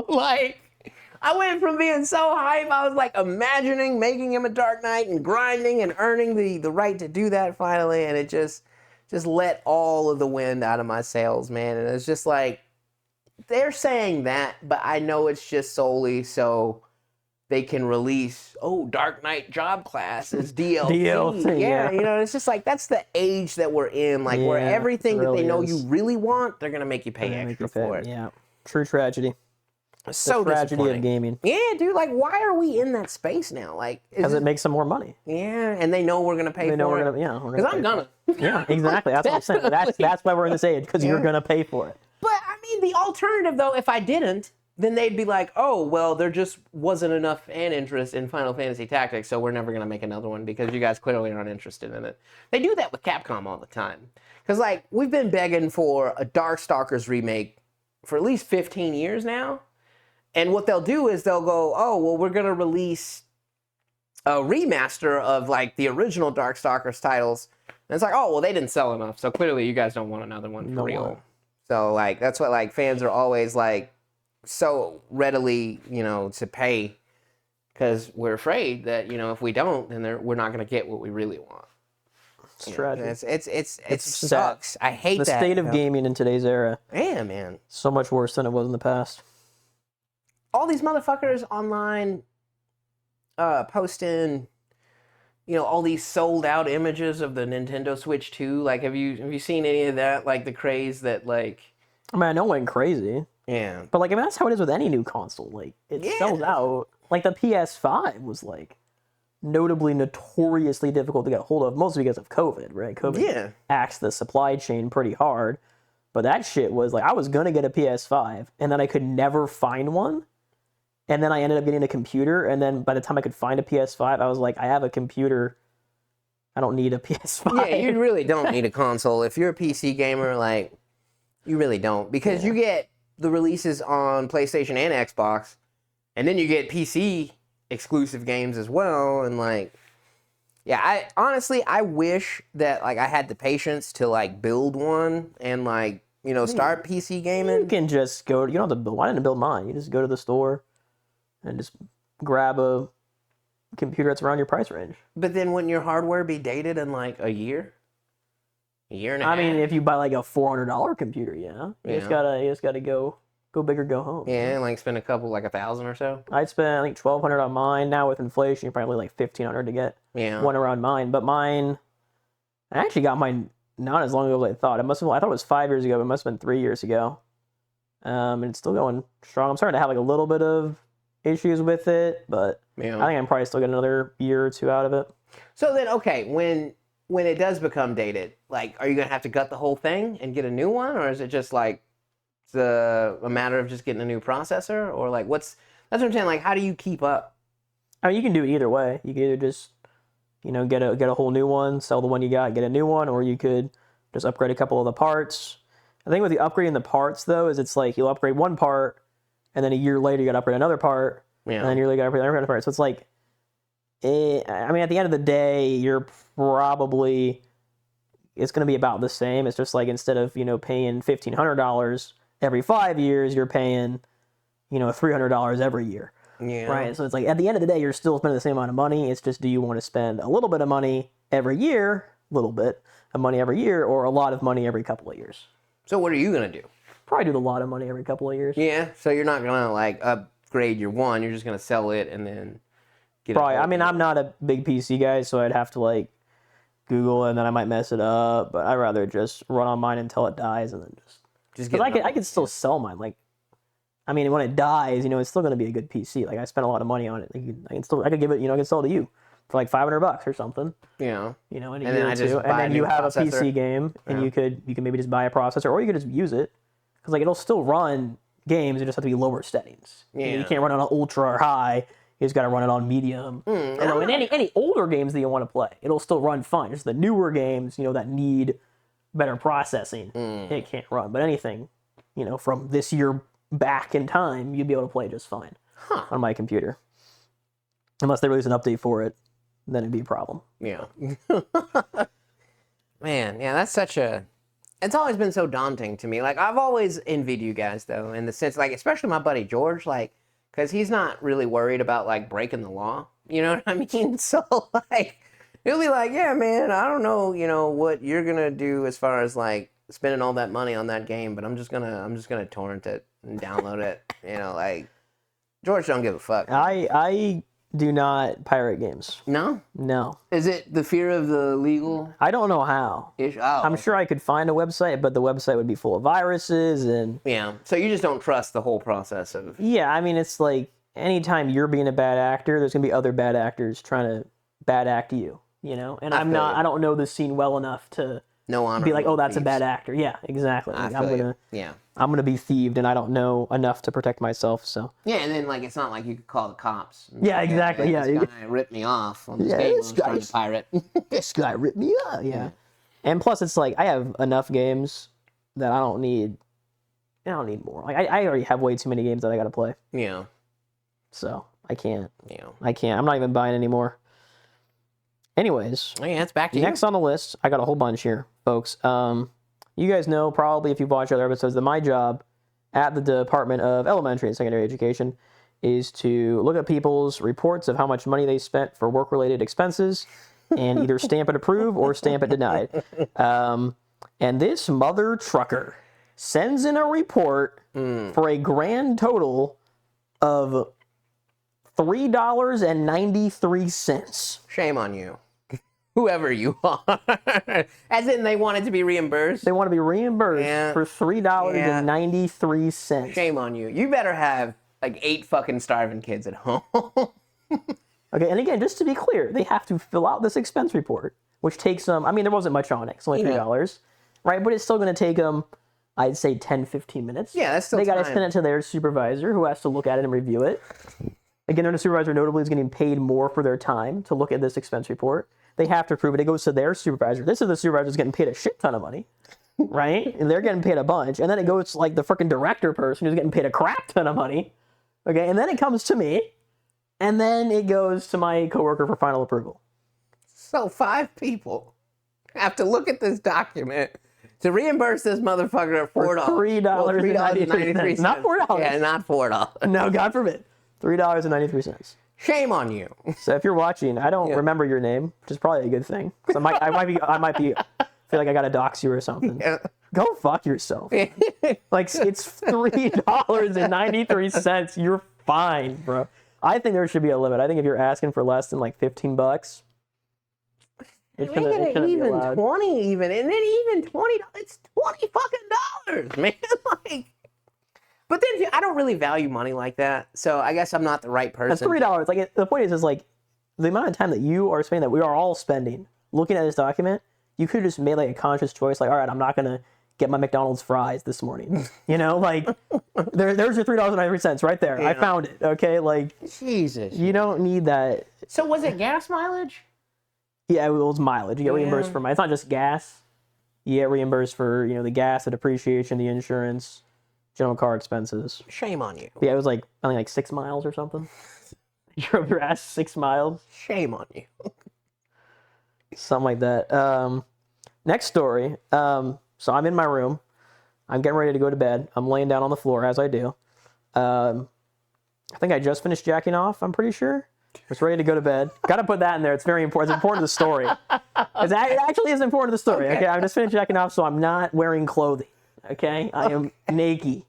Like, I went from being so hype, I was like imagining making him a Dark Knight and grinding and earning the right to do that finally, and it just let all of the wind out of my sails, man. And it's just like, they're saying that, but I know it's just solely so they can release, Dark Knight job class is DLC. DLC, yeah. You know, it's just like, that's the age that we're in, like, where everything that they know you really want, they're going to make you pay extra for it. Yeah, true tragedy. So the tragedy of gaming. Yeah, dude, like, why are we in that space now? Like, because it makes them more money. Yeah, and they know we're going to pay for it. Because I'm going to. Yeah, exactly. That's what I'm saying. That's why we're in this age, because you're going to pay for it. But, I mean, the alternative, though, if I didn't, then they'd be like, oh, well, there just wasn't enough fan interest in Final Fantasy Tactics, so we're never going to make another one because you guys clearly aren't interested in it. They do that with Capcom all the time. Because, like, we've been begging for a Darkstalkers remake for at least 15 years now. And what they'll do is they'll go, oh, well, we're going to release a remaster of, like, the original Darkstalkers titles. And it's like, oh, well, they didn't sell enough, so clearly you guys don't want another one for real. So, like, that's what, like, fans are always, like, so readily, to pay, because we're afraid that, if we don't, then we're not going to get what we really want. It's tragic. It sucks. I hate the state of gaming in today's era. Yeah, man. So much worse than it was in the past. All these motherfuckers online posting, all these sold out images of the Nintendo Switch 2. Like, have you seen any of that? Like, the craze that, like... I mean, I know it went crazy. Yeah. But, like, I mean, that's how it is with any new console. Like, it sells out. Like, the PS5 was, like, notoriously difficult to get a hold of, mostly because of COVID, right? COVID axed the supply chain pretty hard. But that shit was, like, I was going to get a PS5, and then I could never find one. And then I ended up getting a computer, and then by the time I could find a PS5, I was like, I have a computer. I don't need a PS5. Yeah, you really don't need a console. If you're a PC gamer, like, you really don't. Because you get the releases on PlayStation and Xbox, and then you get PC exclusive games as well, and, like, I honestly wish that, like, I had the patience to, like, build one and, like, start PC gaming. You can just go, you don't have to build, why didn't I build mine? You just go to the store and just grab a computer that's around your price range. But then wouldn't your hardware be dated in, like, a year? A year and a half? I mean, if you buy, like, a $400 computer, You just gotta go big or go home. Yeah, like, spend a couple, like, $1,000 or so? I'd spend, I think, $1,200 on mine. Now with inflation, you're probably like $1,500 to get one around mine. But mine, I actually got mine not as long ago as I thought. I thought it was 5 years ago, but it must have been 3 years ago. And it's still going strong. I'm starting to have, like, a little bit of issues with it, but I think I'm probably still get another year or two out of it. So then, okay, when it does become dated, like, are you gonna have to gut the whole thing and get a new one, or is it just like a matter of just getting a new processor, or like that's what I'm saying? Like, how do you keep up? I mean, you can do it either way. You can either just get a whole new one, sell the one you got, get a new one, or you could just upgrade a couple of the parts. I think with the upgrading the parts though, is it's like you'll upgrade one part, and then a year later you got to upgrade another part, and then a year later you got to upgrade another part. So it's like, I mean, at the end of the day, you're probably, it's going to be about the same. It's just like instead of, paying $1,500 every 5 years, you're paying, $300 every year. Yeah. Right? So it's like, at the end of the day, you're still spending the same amount of money. It's just, do you want to spend a little bit of money every year, a little bit of money every year, or a lot of money every couple of years? So what are you going to do? Probably do a lot of money every couple of years. Yeah, so you're not gonna like upgrade your one. You're just gonna sell it and then get. Probably. I mean, I'm not a big PC guy, so I'd have to like Google it, and then I might mess it up. But I'd rather just run on mine until it dies, and then just because I could still sell mine. Like, I mean, when it dies, it's still gonna be a good PC. Like, I spent a lot of money on it. Like, I could give it. I could sell it to you for like $500 or something. Yeah. In a And year then or I just two, buy and a then new you have processor. a PC game, and you could maybe just buy a processor, or you could just use it because like it'll still run games. It just have to be lower settings. Yeah. You can't run it on ultra or high. You just got to run it on medium. And any older games that you want to play, it'll still run fine. Just the newer games, that need better processing, it can't run. But anything, from this year back in time, you'd be able to play just fine on my computer. Unless they release an update for it, then it'd be a problem. Yeah. Man, yeah, that's such a... It's always been so daunting to me. Like, I've always envied you guys, though, in the sense, like, especially my buddy George, like, because he's not really worried about, like, breaking the law. You know what I mean? So, like, he'll be like, yeah, man, I don't know, what you're going to do as far as, like, spending all that money on that game, but I'm just gonna torrent it and download it. Like, George don't give a fuck. I do not pirate games. No? No. Is it the fear of the legal? I don't know how. Oh. I'm sure I could find a website, but the website would be full of viruses and... Yeah, so you just don't trust the whole process of... Yeah, I mean, it's like, anytime you're being a bad actor, there's going to be other bad actors trying to bad act you, And I don't know the scene well enough to be like, oh, that's a bad actor. Yeah, exactly. Like, I'm gonna be thieved, and I don't know enough to protect myself. So yeah, and then like it's not like you could call the cops. Yeah, exactly. Yeah, this guy ripped me off on this game. I was trying to pirate. This guy ripped me up. Yeah, and plus it's like I have enough games that I don't need. I don't need more. Like I already have way too many games that I gotta play. Yeah. So I can't. Yeah. I can't. I'm not even buying any more. Anyways. Oh, yeah, it's back to next on the list. I got a whole bunch here, folks. You guys know probably if you've watched other episodes that my job at the Department of Elementary and Secondary Education is to look at people's reports of how much money they spent for work-related expenses and either stamp it approve or stamp it denied. And this mother trucker sends in a report for a grand total of $3.93. Shame on you. Whoever you are. As in they wanted to be reimbursed? They want to be reimbursed for $3.93. Shame on you. You better have like 8 fucking starving kids at home. Okay, and again, just to be clear, they have to fill out this expense report, which takes them, I mean, there wasn't much on it. It's only $3, right? But it's still going to take them, I'd say, 10, 15 minutes. Yeah, that's still They got to send it to their supervisor, who has to look at it and review it. Again, their supervisor notably is getting paid more for their time to look at this expense report. They have to approve it. It goes to their supervisor. This is the supervisor who's getting paid a shit ton of money, right? And they're getting paid a bunch. And then it goes to like the freaking director person who's getting paid a crap ton of money. Okay, and then it comes to me. And then it goes to my coworker for final approval. So 5 people have to look at this document to reimburse this motherfucker at $4. $3.93. Not $4. Yeah, not $4. No, God forbid. $3.93. Shame on you. So if you're watching, I don't remember your name, which is probably a good thing. So I might be feel like I gotta dox you or something. Yeah. Go fuck yourself. Like it's $3.93. You're fine, bro. I think there should be a limit. I think if you're asking for less than like $15, it's gonna even be allowed. 20 even, and then even $20. It's $20 fucking dollars, man. Like. But then I don't really value money like that, so I guess I'm not the right person. That's $3. Like the point is like the amount of time that you are spending, that we are all spending, looking at this document. You could have just made like a conscious choice, like, all right, I'm not gonna get my McDonald's fries this morning. Like there's your $3.93 right there. Yeah. I found it. Okay, like Jesus, you don't need that. So was it gas mileage? Yeah, it was mileage. You get reimbursed for It's not just gas. You get reimbursed for the gas, the depreciation, the insurance. General car expenses. Shame on you. Yeah, it was like, I think like 6 miles or something. You drove your ass 6 miles. Shame on you. Something like that. Next story. So I'm in my room. I'm getting ready to go to bed. I'm laying down on the floor, as I do. I think I just finished jacking off, I'm pretty sure. Just ready to go to bed. Got to put that in there. It's very important. It's important to the story. It actually is important to the story. Okay, I'm just finished jacking off, so I'm not wearing clothing. Okay, I am naked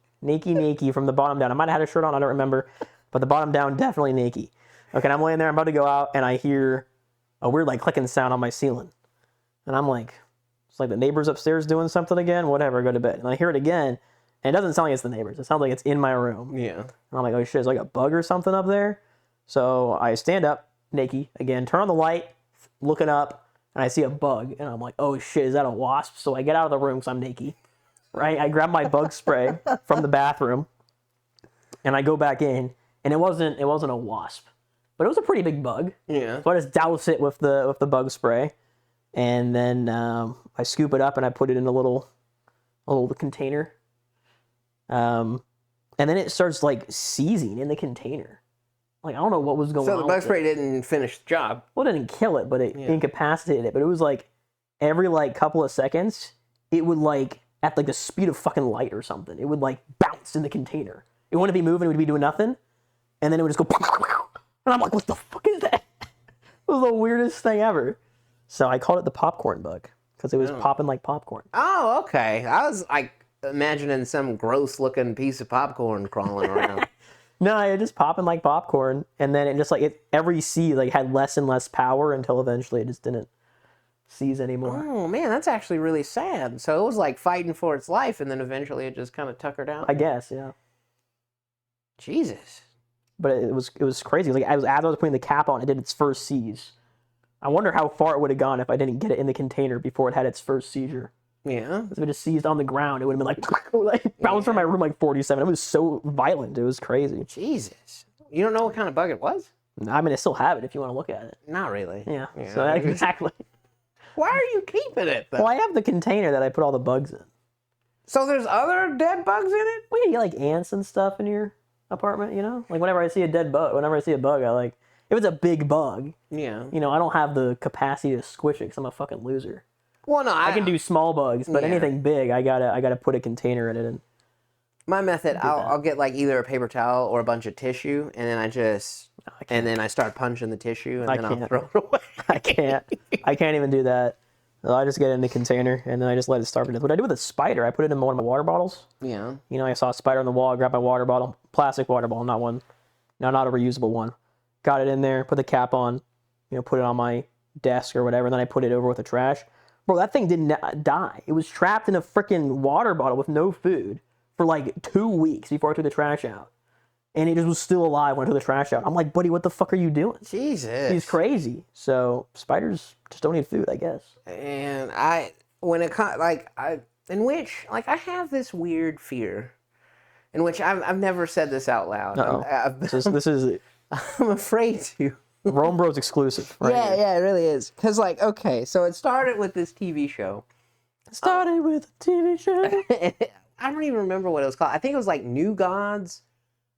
from the bottom down. I might have had a shirt on, I don't remember, but the bottom down definitely naked. Okay, I'm laying there, I'm about to go out, and I hear a weird like clicking sound on my ceiling, and I'm like, it's like the neighbors upstairs doing something again. Whatever, go to bed. And I hear it again, and it doesn't sound like it's the neighbors. It sounds like it's in my room. Yeah. And I'm like, oh shit, it's like a bug or something up there. So I stand up naked again, turn on the light, looking up, and I see a bug, and I'm like, oh shit, is that a wasp? So I get out of the room because I'm naked. Right, I grab my bug spray from the bathroom, and I go back in, and it wasn't a wasp, but it was a pretty big bug. Yeah. So I just douse it with the bug spray, and then I scoop it up and I put it in a little container, and then it starts like seizing in the container. Like I don't know what was going on. So the bug spray didn't finish the job. Well, it didn't kill it, but it incapacitated it. But it was like every like couple of seconds, it would like at like the speed of fucking light or something. It would like bounce in the container. It wouldn't be moving, it would be doing nothing. And then it would just go, and I'm like, what the fuck is that? It was the weirdest thing ever. So I called it the popcorn bug because it was popping like popcorn. Oh, okay. I was like imagining some gross looking piece of popcorn crawling around. No, it just popping like popcorn. And then it just like every seed like had less and less power until eventually it just didn't seize anymore. Oh man, that's actually really sad. So it was like fighting for its life, and then eventually it just kind of tuckered out. I guess, yeah. Jesus. But it was crazy. Like as I was putting the cap on, it did its first seize. I wonder how far it would have gone if I didn't get it in the container before it had its first seizure. Yeah. If it just seized on the ground, it would have been like bounced from my room like 47. It was so violent. It was crazy. Jesus. You don't know what kind of bug it was? I mean, I still have it if you want to look at it. Not really. Yeah. So exactly. Why are you keeping it though? Well, I have the container that I put all the bugs in. So there's other dead bugs in it? Well, yeah, you get like ants and stuff in your apartment, you know? Like whenever I see a bug, I like, if it's a big bug, Yeah. you know, I don't have the capacity to squish it because I'm a fucking loser. Well, no, I can do small bugs, but anything big, I gotta put a container in it. And my method, I'll get like either a paper towel or a bunch of tissue, and then I start punching the tissue, and then I'll throw it away. I can't even do that. So I just get it in the container, and then I just let it starve to death. What I do with a spider, I put it in one of my water bottles. Yeah. You know, I saw a spider on the wall, I grabbed my water bottle, plastic water bottle, not a reusable one. Got it in there, put the cap on, you know, put it on my desk or whatever, and then I put it over with the trash. Bro, that thing didn't die. It was trapped in a freaking water bottle with no food for like 2 weeks before I took the trash out. And it just was still alive when I took the trash out. I'm like, buddy, what the fuck are you doing? Jesus. He's crazy. So spiders just don't need food, I guess. And I have this weird fear, in which I've never said this out loud. This is I'm afraid to. RomeBros exclusive. Right here. Yeah, it really is. Because, like, okay, so it started with this TV show. Started with a TV show. I don't even remember what it was called. I think it was like New Gods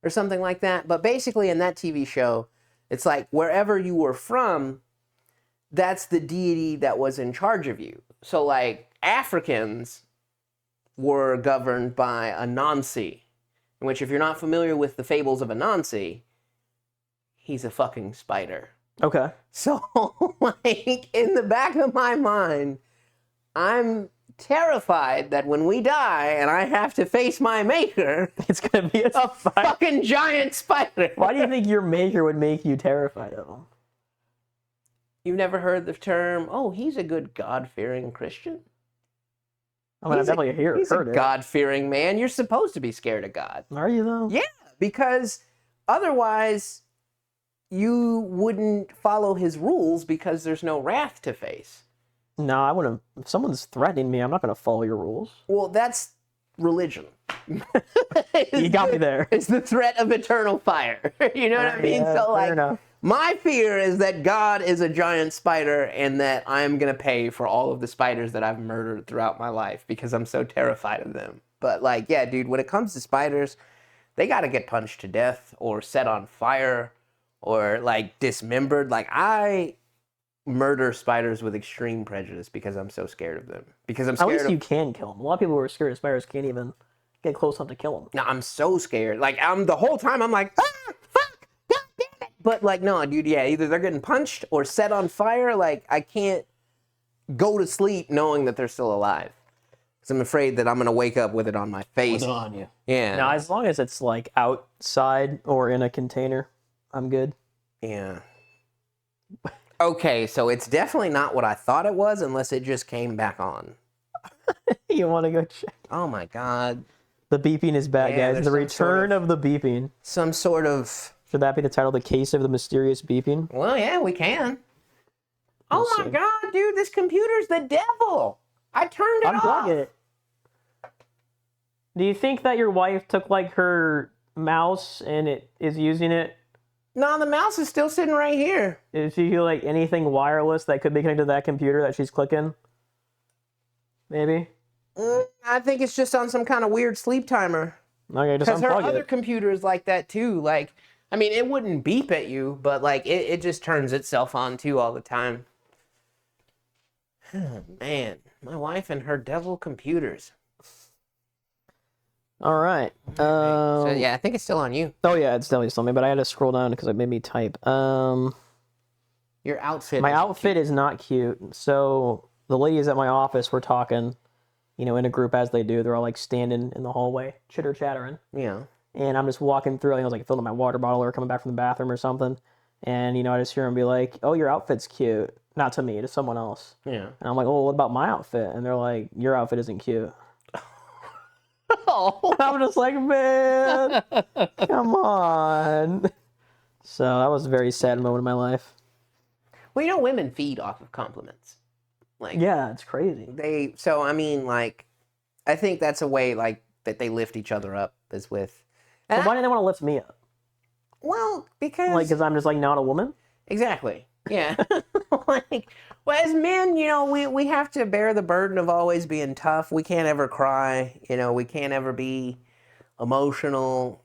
or something like that. But basically, in that TV show, it's like wherever you were from, that's the deity that was in charge of you. So, like, Africans were governed by Anansi, in which, if you're not familiar with the fables of Anansi, he's a fucking spider. Okay. So, like, in the back of my mind, I'm terrified that when we die and I have to face my maker, it's gonna be a fucking giant spider. Why do you think your maker would make you terrified of him? You've never heard the term, oh, he's a good God-fearing Christian? I mean, I've definitely heard it. He's a God-fearing man. You're supposed to be scared of God. Are you, though? Yeah, because otherwise you wouldn't follow his rules because there's no wrath to face. No, I wouldn't. If someone's threatening me, I'm not going to follow your rules. Well, that's religion. You got me there. It's the threat of eternal fire. You know what I mean? Yeah, So, like, fair enough. my fear is that God is a giant spider and that I'm going to pay for all of the spiders that I've murdered throughout my life because I'm so terrified of them. But, like, yeah, dude, when it comes to spiders, they got to get punched to death or set on fire or, like, dismembered. Like, I murder spiders with extreme prejudice because I'm so scared of them. Because I'm scared. At least you can kill them. A lot of people who are scared of spiders can't even get close enough to kill them. No, I'm so scared. Like, the whole time I'm like, fuck, God damn it. But, like, no, dude, yeah, either they're getting punched or set on fire. Like, I can't go to sleep knowing that they're still alive. Because I'm afraid that I'm going to wake up with it on my face. On you. Yeah. Now, as long as it's like outside or in a container, I'm good. Yeah. Okay, so it's definitely not what I thought it was unless it just came back on. You want to go check? Oh my god. The beeping is back, Yeah, guys. there's The some return sort of the beeping. Some sort of... Should that be the title? The Case of the Mysterious Beeping? Well, yeah, we can. We'll Oh my see. god, dude, this computer's the devil. I turned it off. Unplug it. Do you think that your wife took like her mouse and it is using it? No, the mouse is still sitting right here. Is she like anything wireless that could be connected to that computer that she's clicking? Maybe? I think it's just on some kind of weird sleep timer. Okay, just Because her unplug other it. computer is like that too. Like, I mean, it wouldn't beep at you, but like it just turns itself on too all the time. Man, my wife and her devil computers. All right. So yeah, I think it's still on you. Oh yeah, it's definitely still me, but I had to scroll down because it made me type. Your outfit. My isn't outfit is not cute. So the ladies at my office were talking, you know, in a group as they do. They're all like standing in the hallway, chitter chattering. cute. Yeah. And I'm just walking through. I was like filling up my water bottle or coming back from the bathroom or something. And you know, I just hear them be like, "Oh, your outfit's cute." Not to me, to someone else. Yeah. And I'm like, "Oh, what about my outfit?" And they're like, "Your outfit isn't cute." Oh. I'm just like, man, come on. So that was a very sad moment in my life. Well, you know, women feed off of compliments. Like, Yeah, it's crazy. so I mean, like, I think that's a way like that they lift each other up is with. But why do they want to lift me up? Well, because Like, because I'm just like not a woman? exactly. Yeah. Like, well, as men, you know, we have to bear the burden of always being tough. We can't ever cry. You know, we can't ever be emotional.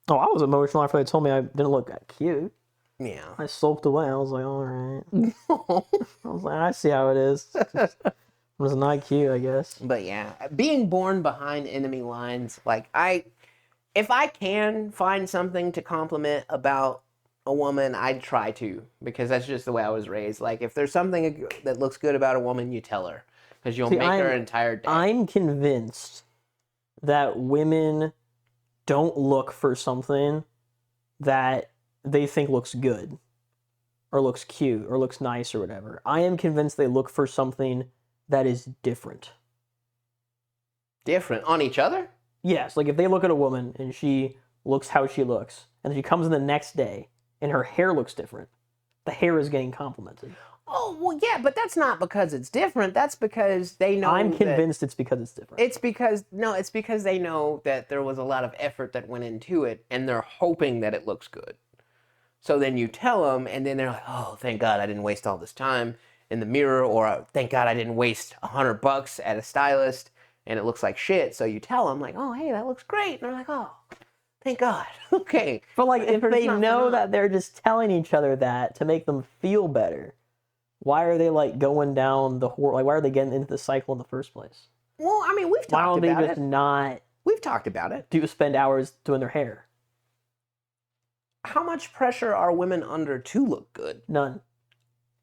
Oh, I was emotional after they told me I didn't look that cute. Yeah. I sulked away. I was like, all right. I was like, I see how it is. It was not cute, I guess. But yeah, being born behind enemy lines, like if I can find something to compliment about a woman, I'd try to, because that's just the way I was raised. Like, if there's something that looks good about a woman, you tell her, because you'll See, make her entire day. I'm convinced that women don't look for something that they think looks good or looks cute or looks nice or whatever. I am convinced they look for something that is different. Different on each other? Yes, like if they look at a woman and she looks how she looks, and she comes in the next day and her hair looks different, the hair is getting complimented. Oh, well, yeah, but that's not because it's different. That's because they know. I'm convinced it's because it's different. It's because they know that there was a lot of effort that went into it, and they're hoping that it looks good. So then you tell them, and then they're like, "Oh, thank God I didn't waste all this time in the mirror," or "Thank God I didn't waste $100 at a stylist, and it looks like shit." So you tell them, like, "Oh, hey, that looks great," and they're like, "Oh, thank God." Okay. But like, if But it's they not for know naught. that they're just telling each other that to make them feel better, why are they like going down the like? Why are they getting into the cycle in the first place? Well, I mean, we've Why talked don't they about just it. not We've talked about it. spend hours doing their hair? How much pressure are women under to look good? None.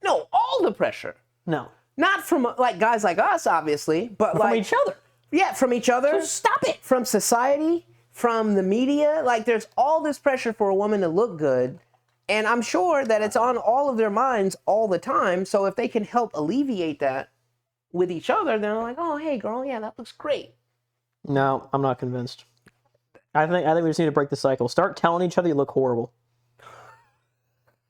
No, all the pressure. No. Not from like guys like us, obviously, but From like each other. yeah, from each other. So stop it. From society, from the media. Like, there's all this pressure for a woman to look good, and I'm sure that it's on all of their minds all the time. So if they can help alleviate that with each other, they're like, "Oh, hey, girl, yeah, that looks great." No, I'm not convinced. I think we just need to break the cycle. Start telling each other you look horrible.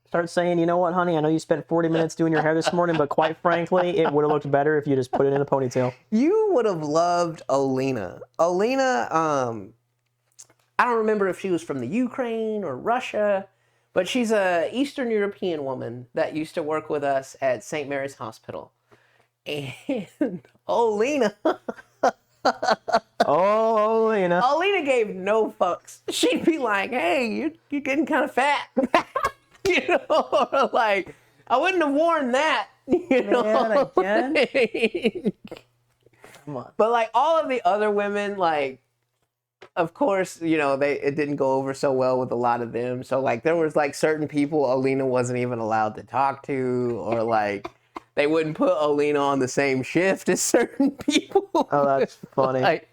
Start saying, you know what, honey, I know you spent 40 minutes doing your hair this morning, but quite frankly, it would have looked better if you just put it in a ponytail. You would have loved Olena. Olena, I don't remember if she was from the Ukraine or Russia, but she's a Eastern European woman that used to work with us at St. Mary's Hospital. And Olena, Oh, Lena. Olena gave no fucks. She'd be like, "Hey, you're getting kind of fat," you know, or like, "I wouldn't have worn that," you know. Man, again? Come on. But like all of the other women, like, of course, you know, it didn't go over so well with a lot of them. So like there was like certain people Alina wasn't even allowed to talk to, or like they wouldn't put Alina on the same shift as certain people. Oh, that's funny. Like,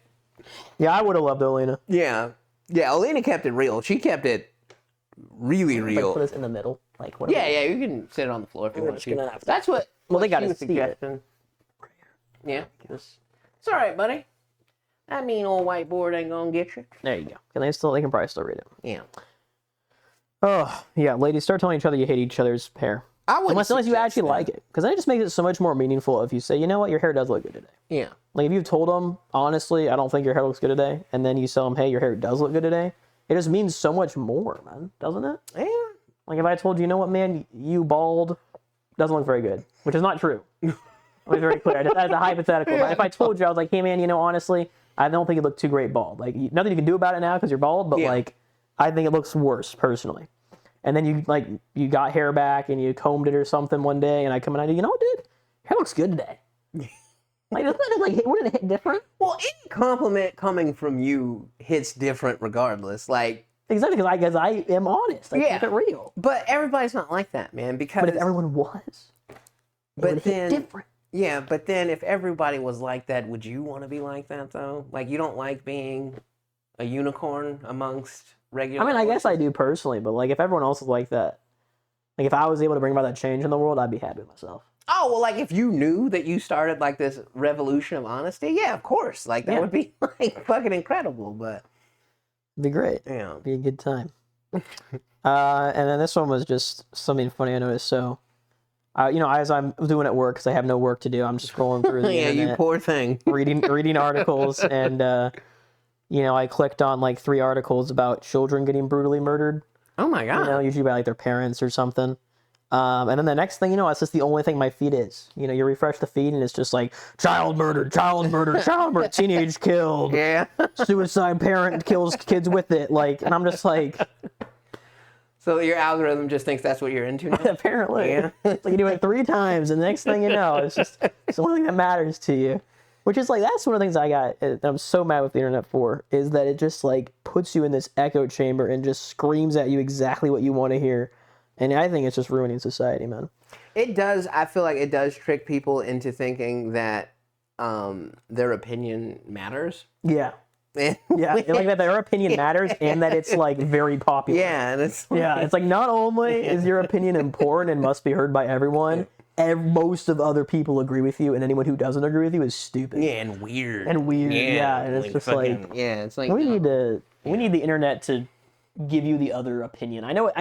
yeah, I would have loved Olena. yeah. Yeah, Alina kept it real. She kept it really real. Like, put us in the middle. Like, whatever. Yeah, you can sit on the floor if you want just to. gonna have to- That's what. Well, they she got to was see suggesting. it. Yeah, Just- it's all right, buddy. That mean old whiteboard ain't gonna get you. There you go. Can they can probably still read it. Yeah. Oh, yeah, ladies, start telling each other you hate each other's hair. I would Unless you actually like it. Because then it just makes it so much more meaningful if you say, you know what, your hair does look good today. Yeah. Like, if you've told them, honestly, I don't think your hair looks good today, and then you tell them, hey, your hair does look good today, it just means so much more, man, doesn't it? Yeah. Like, if I told you, you know what, man, you bald, doesn't look very good, which is not true. I'll be very clear. That's a hypothetical. But if I told you, I was like, hey, man, you know, honestly, I don't think it looked too great bald. Like, nothing you can do about it now because you're bald, but, like, I think it looks worse, personally. And then you got hair back and you combed it or something one day, and I come in and I do, you know what, dude? Hair looks good today. Like, doesn't it, like, wouldn't it hit different? Well, any compliment coming from you hits different regardless. Like, Exactly, because I am honest. I keep it real. But everybody's not like that, man. Because But if everyone was, it would hit different. Yeah, but then if everybody was like that, would you want to be like that, though? Like, you don't like being a unicorn amongst regular... I mean, I guess I do personally, but, like, if everyone else is like that, like, if I was able to bring about that change in the world, I'd be happy with myself. Oh, well, like, if you knew that you started, like, this revolution of honesty, yeah, of course. Like, that would be, like, fucking incredible, but... It'd be great. Yeah. It'd be a good time. And then this one was just something funny I noticed. So, you know, as I'm doing at work, because I have no work to do, I'm scrolling through the internet, you poor thing. reading articles, and, you know, I clicked on, like, 3 articles about children getting brutally murdered. Oh, my God. You know, usually by, like, their parents or something. And then the next thing you know, it's just the only thing my feed is. You know, you refresh the feed and it's just like, child murder, teenage killed. Yeah. Suicide parent kills kids with it. Like, and I'm just like... So your algorithm just thinks that's what you're into now? Apparently. Yeah. It's like you do it 3 times and the next thing you know, it's the only thing that matters to you. Which is like, that's one of the things I got, I'm so mad with the internet for, is that it just like puts you in this echo chamber and just screams at you exactly what you want to hear. And I think it's just ruining society, man. It does. I feel like it does trick people into thinking that their opinion matters. Yeah. Yeah, like that their opinion matters and that it's like very popular. Yeah, and it's like... Yeah, it's like not only is your opinion important and must be heard by everyone, most of other people agree with you, and anyone who doesn't agree with you is stupid. Yeah, and weird. Yeah, and it's like just fucking, like... Yeah, it's like... We need the internet to give you the other opinion. I know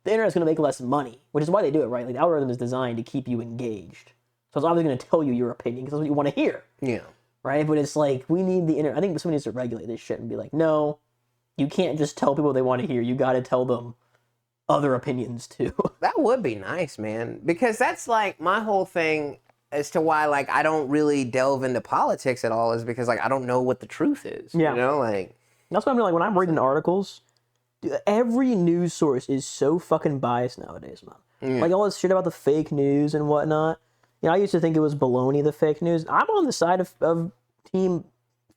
the internet's going to make less money, which is why they do it, right? Like, the algorithm is designed to keep you engaged. So it's obviously going to tell you your opinion, because that's what you want to hear. Yeah. Right? But it's like, we need the internet. I think somebody needs to regulate this shit and be like, no, you can't just tell people what they want to hear. You got to tell them other opinions, too. That would be nice, man. Because that's, like, my whole thing as to why, like, I don't really delve into politics at all is because, like, I don't know what the truth is. Yeah. You know, like... That's what I'm like, when I'm reading articles... Every news source is so fucking biased nowadays, man. Like, all this shit about the fake news and whatnot. You know, I used to think it was baloney, the fake news. I'm on the side of team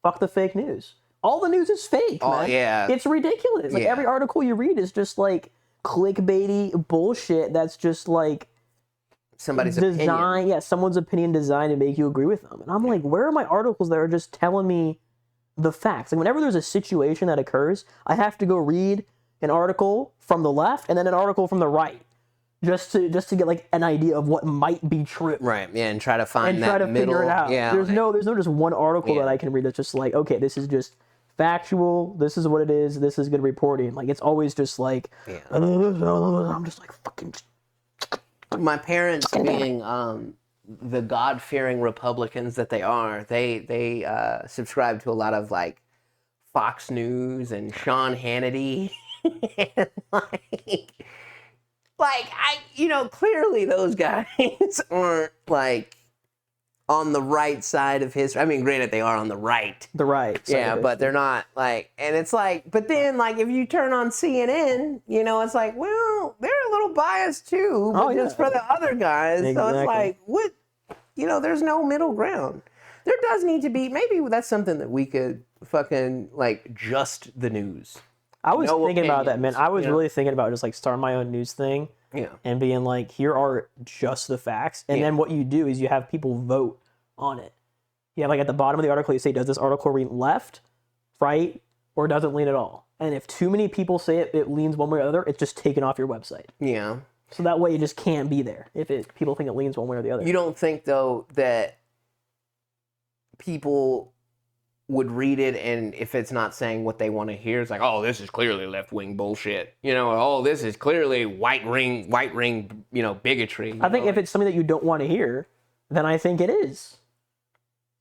fuck the fake news. All the news is fake, man. Oh, yeah. It's ridiculous. Like, every article you read is just, like, clickbaity bullshit that's just, like... Somebody's opinion. Yeah, someone's opinion designed to make you agree with them. And I'm like, where are my articles that are just telling me the facts? Like, whenever there's a situation that occurs, I have to go read an article from the left and then an article from the right, just to get like an idea of what might be true. Right. Yeah, and try to find and that try to middle. figure it out. Yeah. There's no just one article that I can read that's just like, okay, this is just factual. This is what it is. This is good reporting. Like, it's always just like, I'm just like fucking. My parents, being the God-fearing Republicans that they are, they subscribe to a lot of like Fox News and Sean Hannity. And like I, you know, clearly those guys aren't like on the right side of history. I mean, granted, they are on the right. The right. Yeah, but they're not like, and it's like, but then like if you turn on CNN, you know, it's like, well, they're a little biased too, but just for the other guys. Exactly. So it's like, what, you know, there's no middle ground. There does need to be, maybe that's something that we could fucking like just the news. I was no thinking about that, man. opinions, I was you know? really thinking about just like starting my own news thing Yeah. and being like, here are just the facts. And then what you do is you have people vote on it. You have like at the bottom of the article, you say, does this article lean left, right, or does it lean at all? And if too many people say it leans one way or the other, it's just taken off your website. Yeah. So that way you just can't be there if people think it leans one way or the other. You don't think, though, that people would read it, and if it's not saying what they want to hear, it's like, oh, this is clearly left-wing bullshit. You know, oh, this is clearly white ring, you know, bigotry. I think if it's something that you don't want to hear, then I think it is.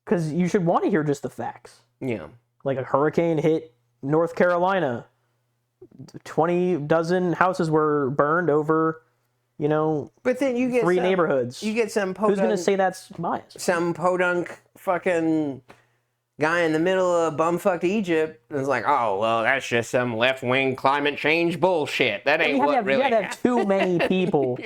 Because you should want to hear just the facts. Yeah. Like a hurricane hit North Carolina. 20 dozen houses were burned over, you know, But then you get 3 neighborhoods. You get some Who's going to say that's biased? some podunk fucking guy in the middle of bumfucked Egypt is like, oh, well, that's just some left-wing climate change bullshit. That ain't what really You have too many people.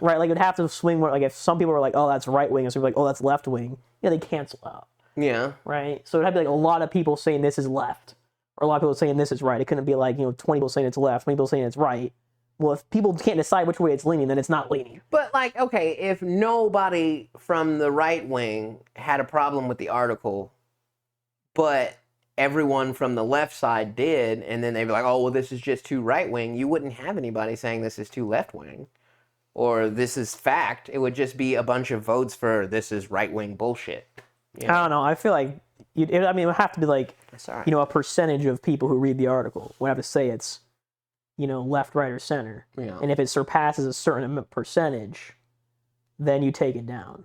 Right, like it would have to swing more. Like if some people were like, "Oh, that's right wing," and some people were like, "Oh, that's left wing," yeah, they cancel out. Yeah. Right, so it'd have to be like a lot of people saying this is left, or a lot of people saying this is right. It couldn't be like 20 people saying it's left, 20 people saying it's right. Well, if people can't decide which way it's leaning, then it's not leaning. But like, okay, if nobody from the right wing had a problem with the article, but everyone from the left side did, and then they'd be like, "Oh, well, this is just too right wing," you wouldn't have anybody saying this is too left wing. Or this is fact. It would just be a bunch of votes for this is right-wing bullshit. I don't know. I feel like, it would have to be like, Sorry. a percentage of people who read the article would have to say it's, left, right, or center. Yeah. And if it surpasses a certain percentage, then you take it down.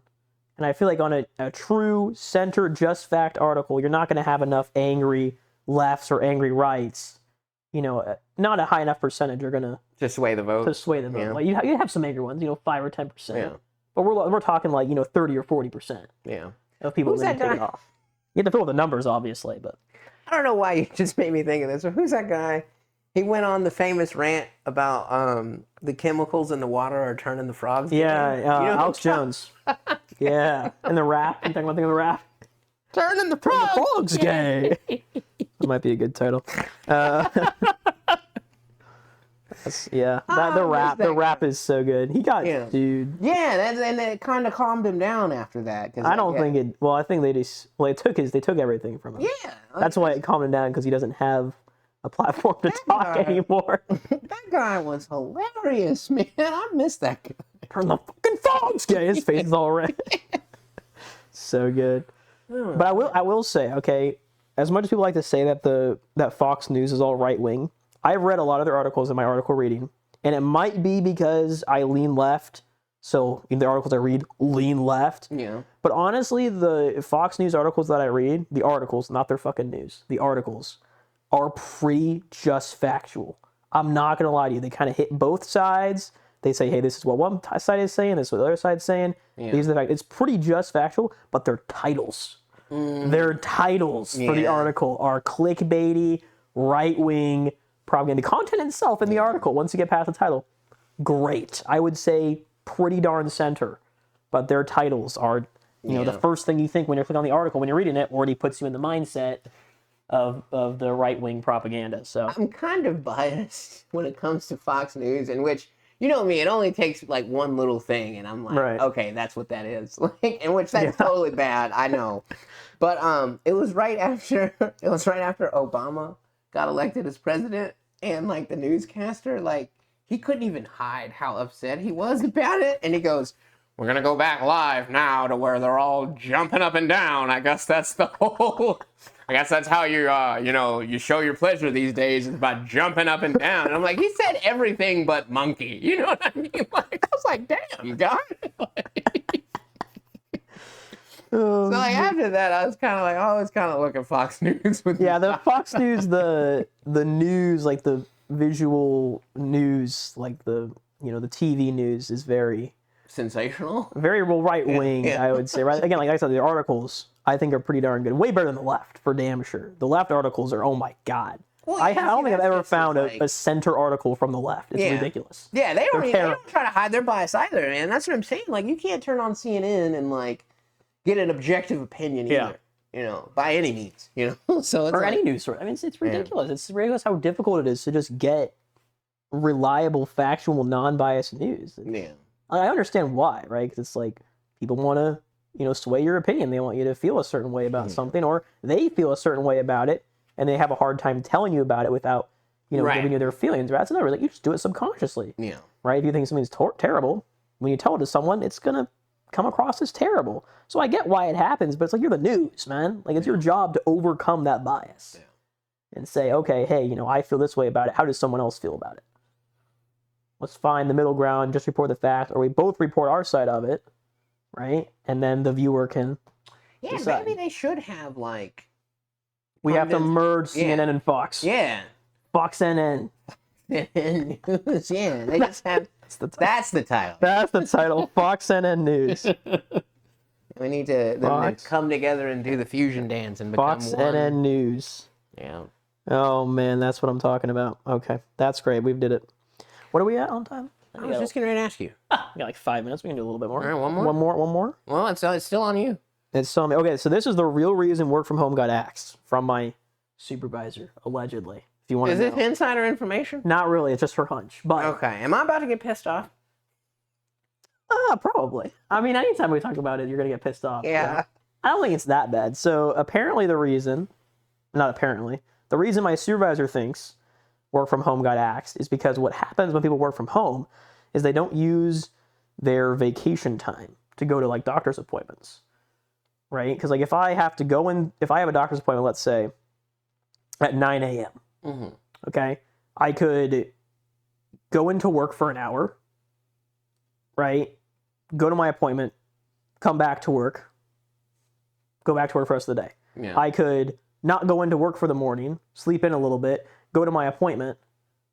And I feel like on a true center, just fact article, you're not going to have enough angry lefts or angry rights. Not a high enough percentage are going to sway the vote. Yeah. Like you have some angry ones, 5 or 10%. Yeah. But we're talking like 30 or 40%. Yeah. Of people Who's that that take it guy? off. You have to fill with the numbers, obviously, but I don't know why you just made me think of this. But who's that guy? He went on the famous rant about the chemicals in the water are turning the frogs. yeah, gay. You know Alex Jones. Yeah, and the rap. You talking about the rap? Turning the frogs. Frogs gay. That might be a good title. The rap is so good. He got dude. Yeah, and it kind of calmed him down after that. I don't think it. Well, I think they took everything from him. Yeah, that's why it calmed him down, because he doesn't have a platform to talk anymore. That guy was hilarious, man. I miss that guy. Turn the fucking frogs gay. His face is all red. So good. But I will say, okay, as much as people like to say that Fox News is all right wing, I've read a lot of their articles in my article reading, and it might be because I lean left, so in the articles I read lean left. Yeah. But honestly, the Fox News articles that I read, the articles, not their fucking news, the articles are pretty just factual. I'm not gonna lie to you. They kind of hit both sides. They say, hey, this is what one side is saying, this is what the other side is saying. Yeah. These are the facts. It's pretty just factual, but their titles. Their titles for the article are clickbaity, right-wing propaganda. The content itself in the article, once you get past the title, great. I would say pretty darn center. But their titles are, the first thing you think when you're clicking on the article, when you're reading it, already puts you in the mindset of the right-wing propaganda. So I'm kind of biased when it comes to Fox News, in which, you know me, it only takes like one little thing, and I'm like, okay, that's what that is. Like, in which that's totally bad, I know. But it was right after Obama got elected as president, and like the newscaster, like, he couldn't even hide how upset he was about it, and he goes, "We're gonna go back live now to where they're all jumping up and down. I guess that's the whole. I guess that's how you you show your pleasure these days, is by jumping up and down." And I'm like, he said everything but monkey. You know what I mean? Like, I was like, damn, guy. So like after that, I was kind of like, always kind of look at Fox News with the Fox News, the news, like the visual news, like the the TV news is very sensational, very right wing. I would say, right? Again, like I said, the articles I think are pretty darn good, way better than the left for damn sure. The left articles are, oh my god. Well, I don't think I've ever found a center article from the left. It's ridiculous. Yeah, they don't try to hide their bias either, man. That's what I'm saying. Like, you can't turn on CNN and like get an objective opinion either. by any means, So it's or like, any news source. I mean, it's ridiculous. It's ridiculous how difficult it is to just get reliable, factual, non-biased news. yeah, I understand why, right? Because it's like people want to, sway your opinion. They want you to feel a certain way about something, or they feel a certain way about it, and they have a hard time telling you about it without, Right. giving you their feelings. That's another. Like, you just do it subconsciously, yeah, right? If you think something's terrible, when you tell it to someone, it's gonna come across as terrible. So I get why it happens, but it's like you're the news, man. Like, it's your job to overcome that bias and say, okay, hey, I feel this way about it. How does someone else feel about it? Let's find the middle ground, just report the fact, or we both report our side of it, right? And then the viewer can decide. Maybe they should have like. We have to merge CNN and Fox. Yeah. FOXNN. News, yeah. They just have. That's the title. That's the title. FOXNN News. We need to come together and do the fusion dance and become FOXNN one. News. Yeah. Oh man, that's what I'm talking about. Okay, that's great. We did it. What are we at on time? I was just getting ready to ask you. We got like 5 minutes. We can do a little bit more. All right, one more? Well, it's still on you. It's so okay. So this is the real reason work from home got axed from my supervisor, allegedly. If you want to know. Is it insider information? Not really. It's just her hunch. But okay. Am I about to get pissed off? Probably. I mean, anytime we talk about it, you're gonna get pissed off. Yeah. So I don't think it's that bad. So apparently, the reason my supervisor thinks work from home got axed is because what happens when people work from home is they don't use their vacation time to go to like doctor's appointments, right? Because like if I have a doctor's appointment, let's say at 9 a.m., okay, I could go into work for an hour, right? Go to my appointment, come back to work, go back to work for the rest of the day. Yeah. I could not go into work for the morning, sleep in a little bit, go to my appointment,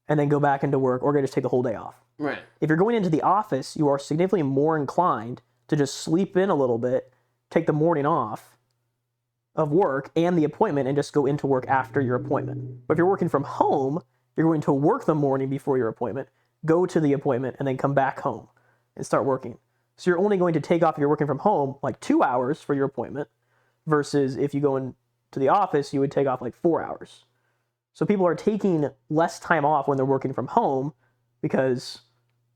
and then go back into work, or just take the whole day off. Right. If you're going into the office, you are significantly more inclined to just sleep in a little bit, take the morning off of work and the appointment, and just go into work after your appointment. But if you're working from home, you're going to work the morning before your appointment, go to the appointment, and then come back home and start working. So you're only going to take off if you're working from home like 2 hours for your appointment, versus if you go into the office, you would take off like 4 hours. So people are taking less time off when they're working from home because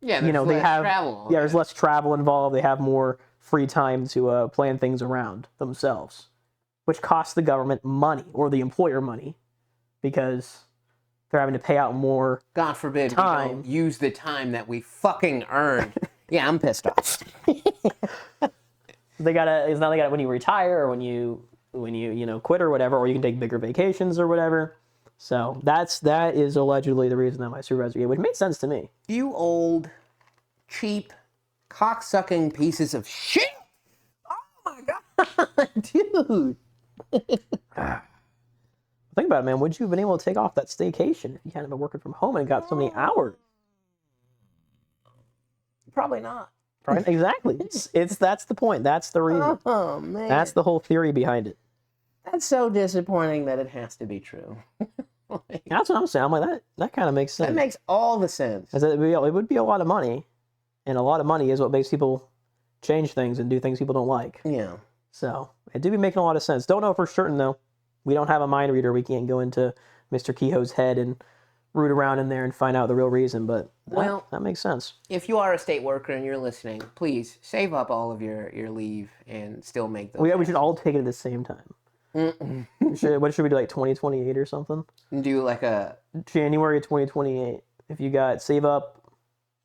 they have travel. Yeah, there's less travel involved. They have more free time to plan things around themselves, which costs the government money or the employer money because they're having to pay out more. God forbid time. we don't use the time that we fucking earned. Yeah, I'm pissed off. It's not like when you retire or when you quit or whatever, or you can take bigger vacations or whatever. So that is allegedly the reason that my supervisor gave, which made sense to me. You old, cheap, cocksucking pieces of shit! Oh my god, dude! Think about it, man. Would you have been able to take off that staycation if you hadn't been working from home and got so many hours? Probably not. Right? Exactly. That's the point. That's the reason. Oh man, That's the whole theory behind it. that's so disappointing that it has to be true. That's what I'm saying. I'm like, that kind of makes sense. That makes all the sense. Because it would be a lot of money, and a lot of money is what makes people change things and do things people don't like. Yeah. So it do be making a lot of sense. Don't know for certain though. We don't have a mind reader. We can't go into Mr. Kehoe's head and root around in there and find out the real reason. But that makes sense. If you are a state worker and you're listening, please save up all of your leave and still make those. We should all take it at the same time. What should we do, like 2028 or something? Do like a January 2028. If you save up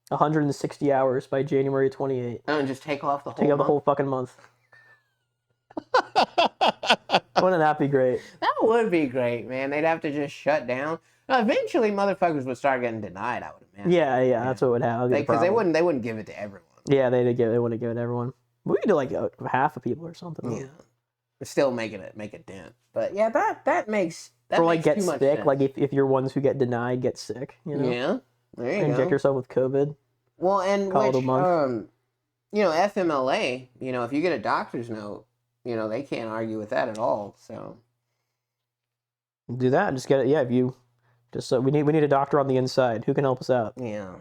160 hours by January 28. and just take off the whole. Take off the whole fucking month. Wouldn't that be great? That would be great, man. They'd have to just shut down. No, eventually, motherfuckers would start getting denied. I would imagine. Yeah, that's what would happen. Because they wouldn't give it to everyone. Yeah, they wouldn't give it to everyone. We could do like half of people or something. Yeah. Still make a dent. But yeah, that makes or like makes get too much sick. sense. Like if you're ones who get denied, get sick. Yeah, there you Inject go. yourself with COVID. Well, and Call it a month. FMLA. If you get a doctor's note, they can't argue with that at all. So Do that. Just get it. Yeah, if you just we need a doctor on the inside who can help us out. yeah.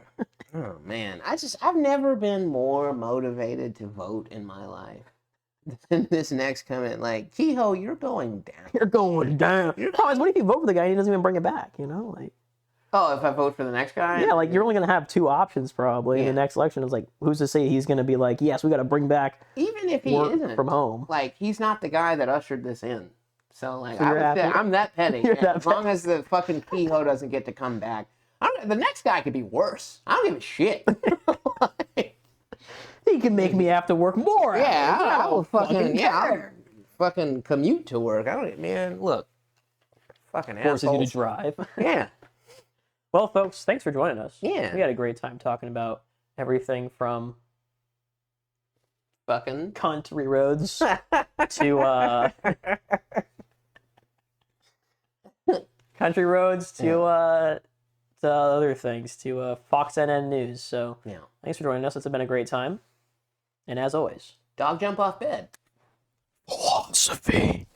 Oh man, I've never been more motivated to vote in my life. then this next comment, like, Kehoe, you're going down. You're going down. What if you vote for the guy and he doesn't even bring it back? You know, like. Oh, if I vote for the next guy? Yeah, like you're only gonna have two options probably in the next election. It's like, who's to say he's gonna be like, yes, we got to bring back even if he work isn't from home. Like, he's not the guy that ushered this in. So like, So I'm that petty. You're Yeah, that as long as the fucking Kehoe doesn't get to come back, the next guy could be worse. I don't give a shit. He can make me have to work more. Yeah, I will fucking care. I'll fucking commute to work. I don't, man. Look, fucking Forces you to assholes. drive. Yeah. Well, folks, thanks for joining us. Yeah. We had a great time talking about everything from Fucking country roads to country roads to other things, to FOXNN News. So yeah. thanks for joining us. It's been a great time. And as always, Dog jump off bed. philosophy.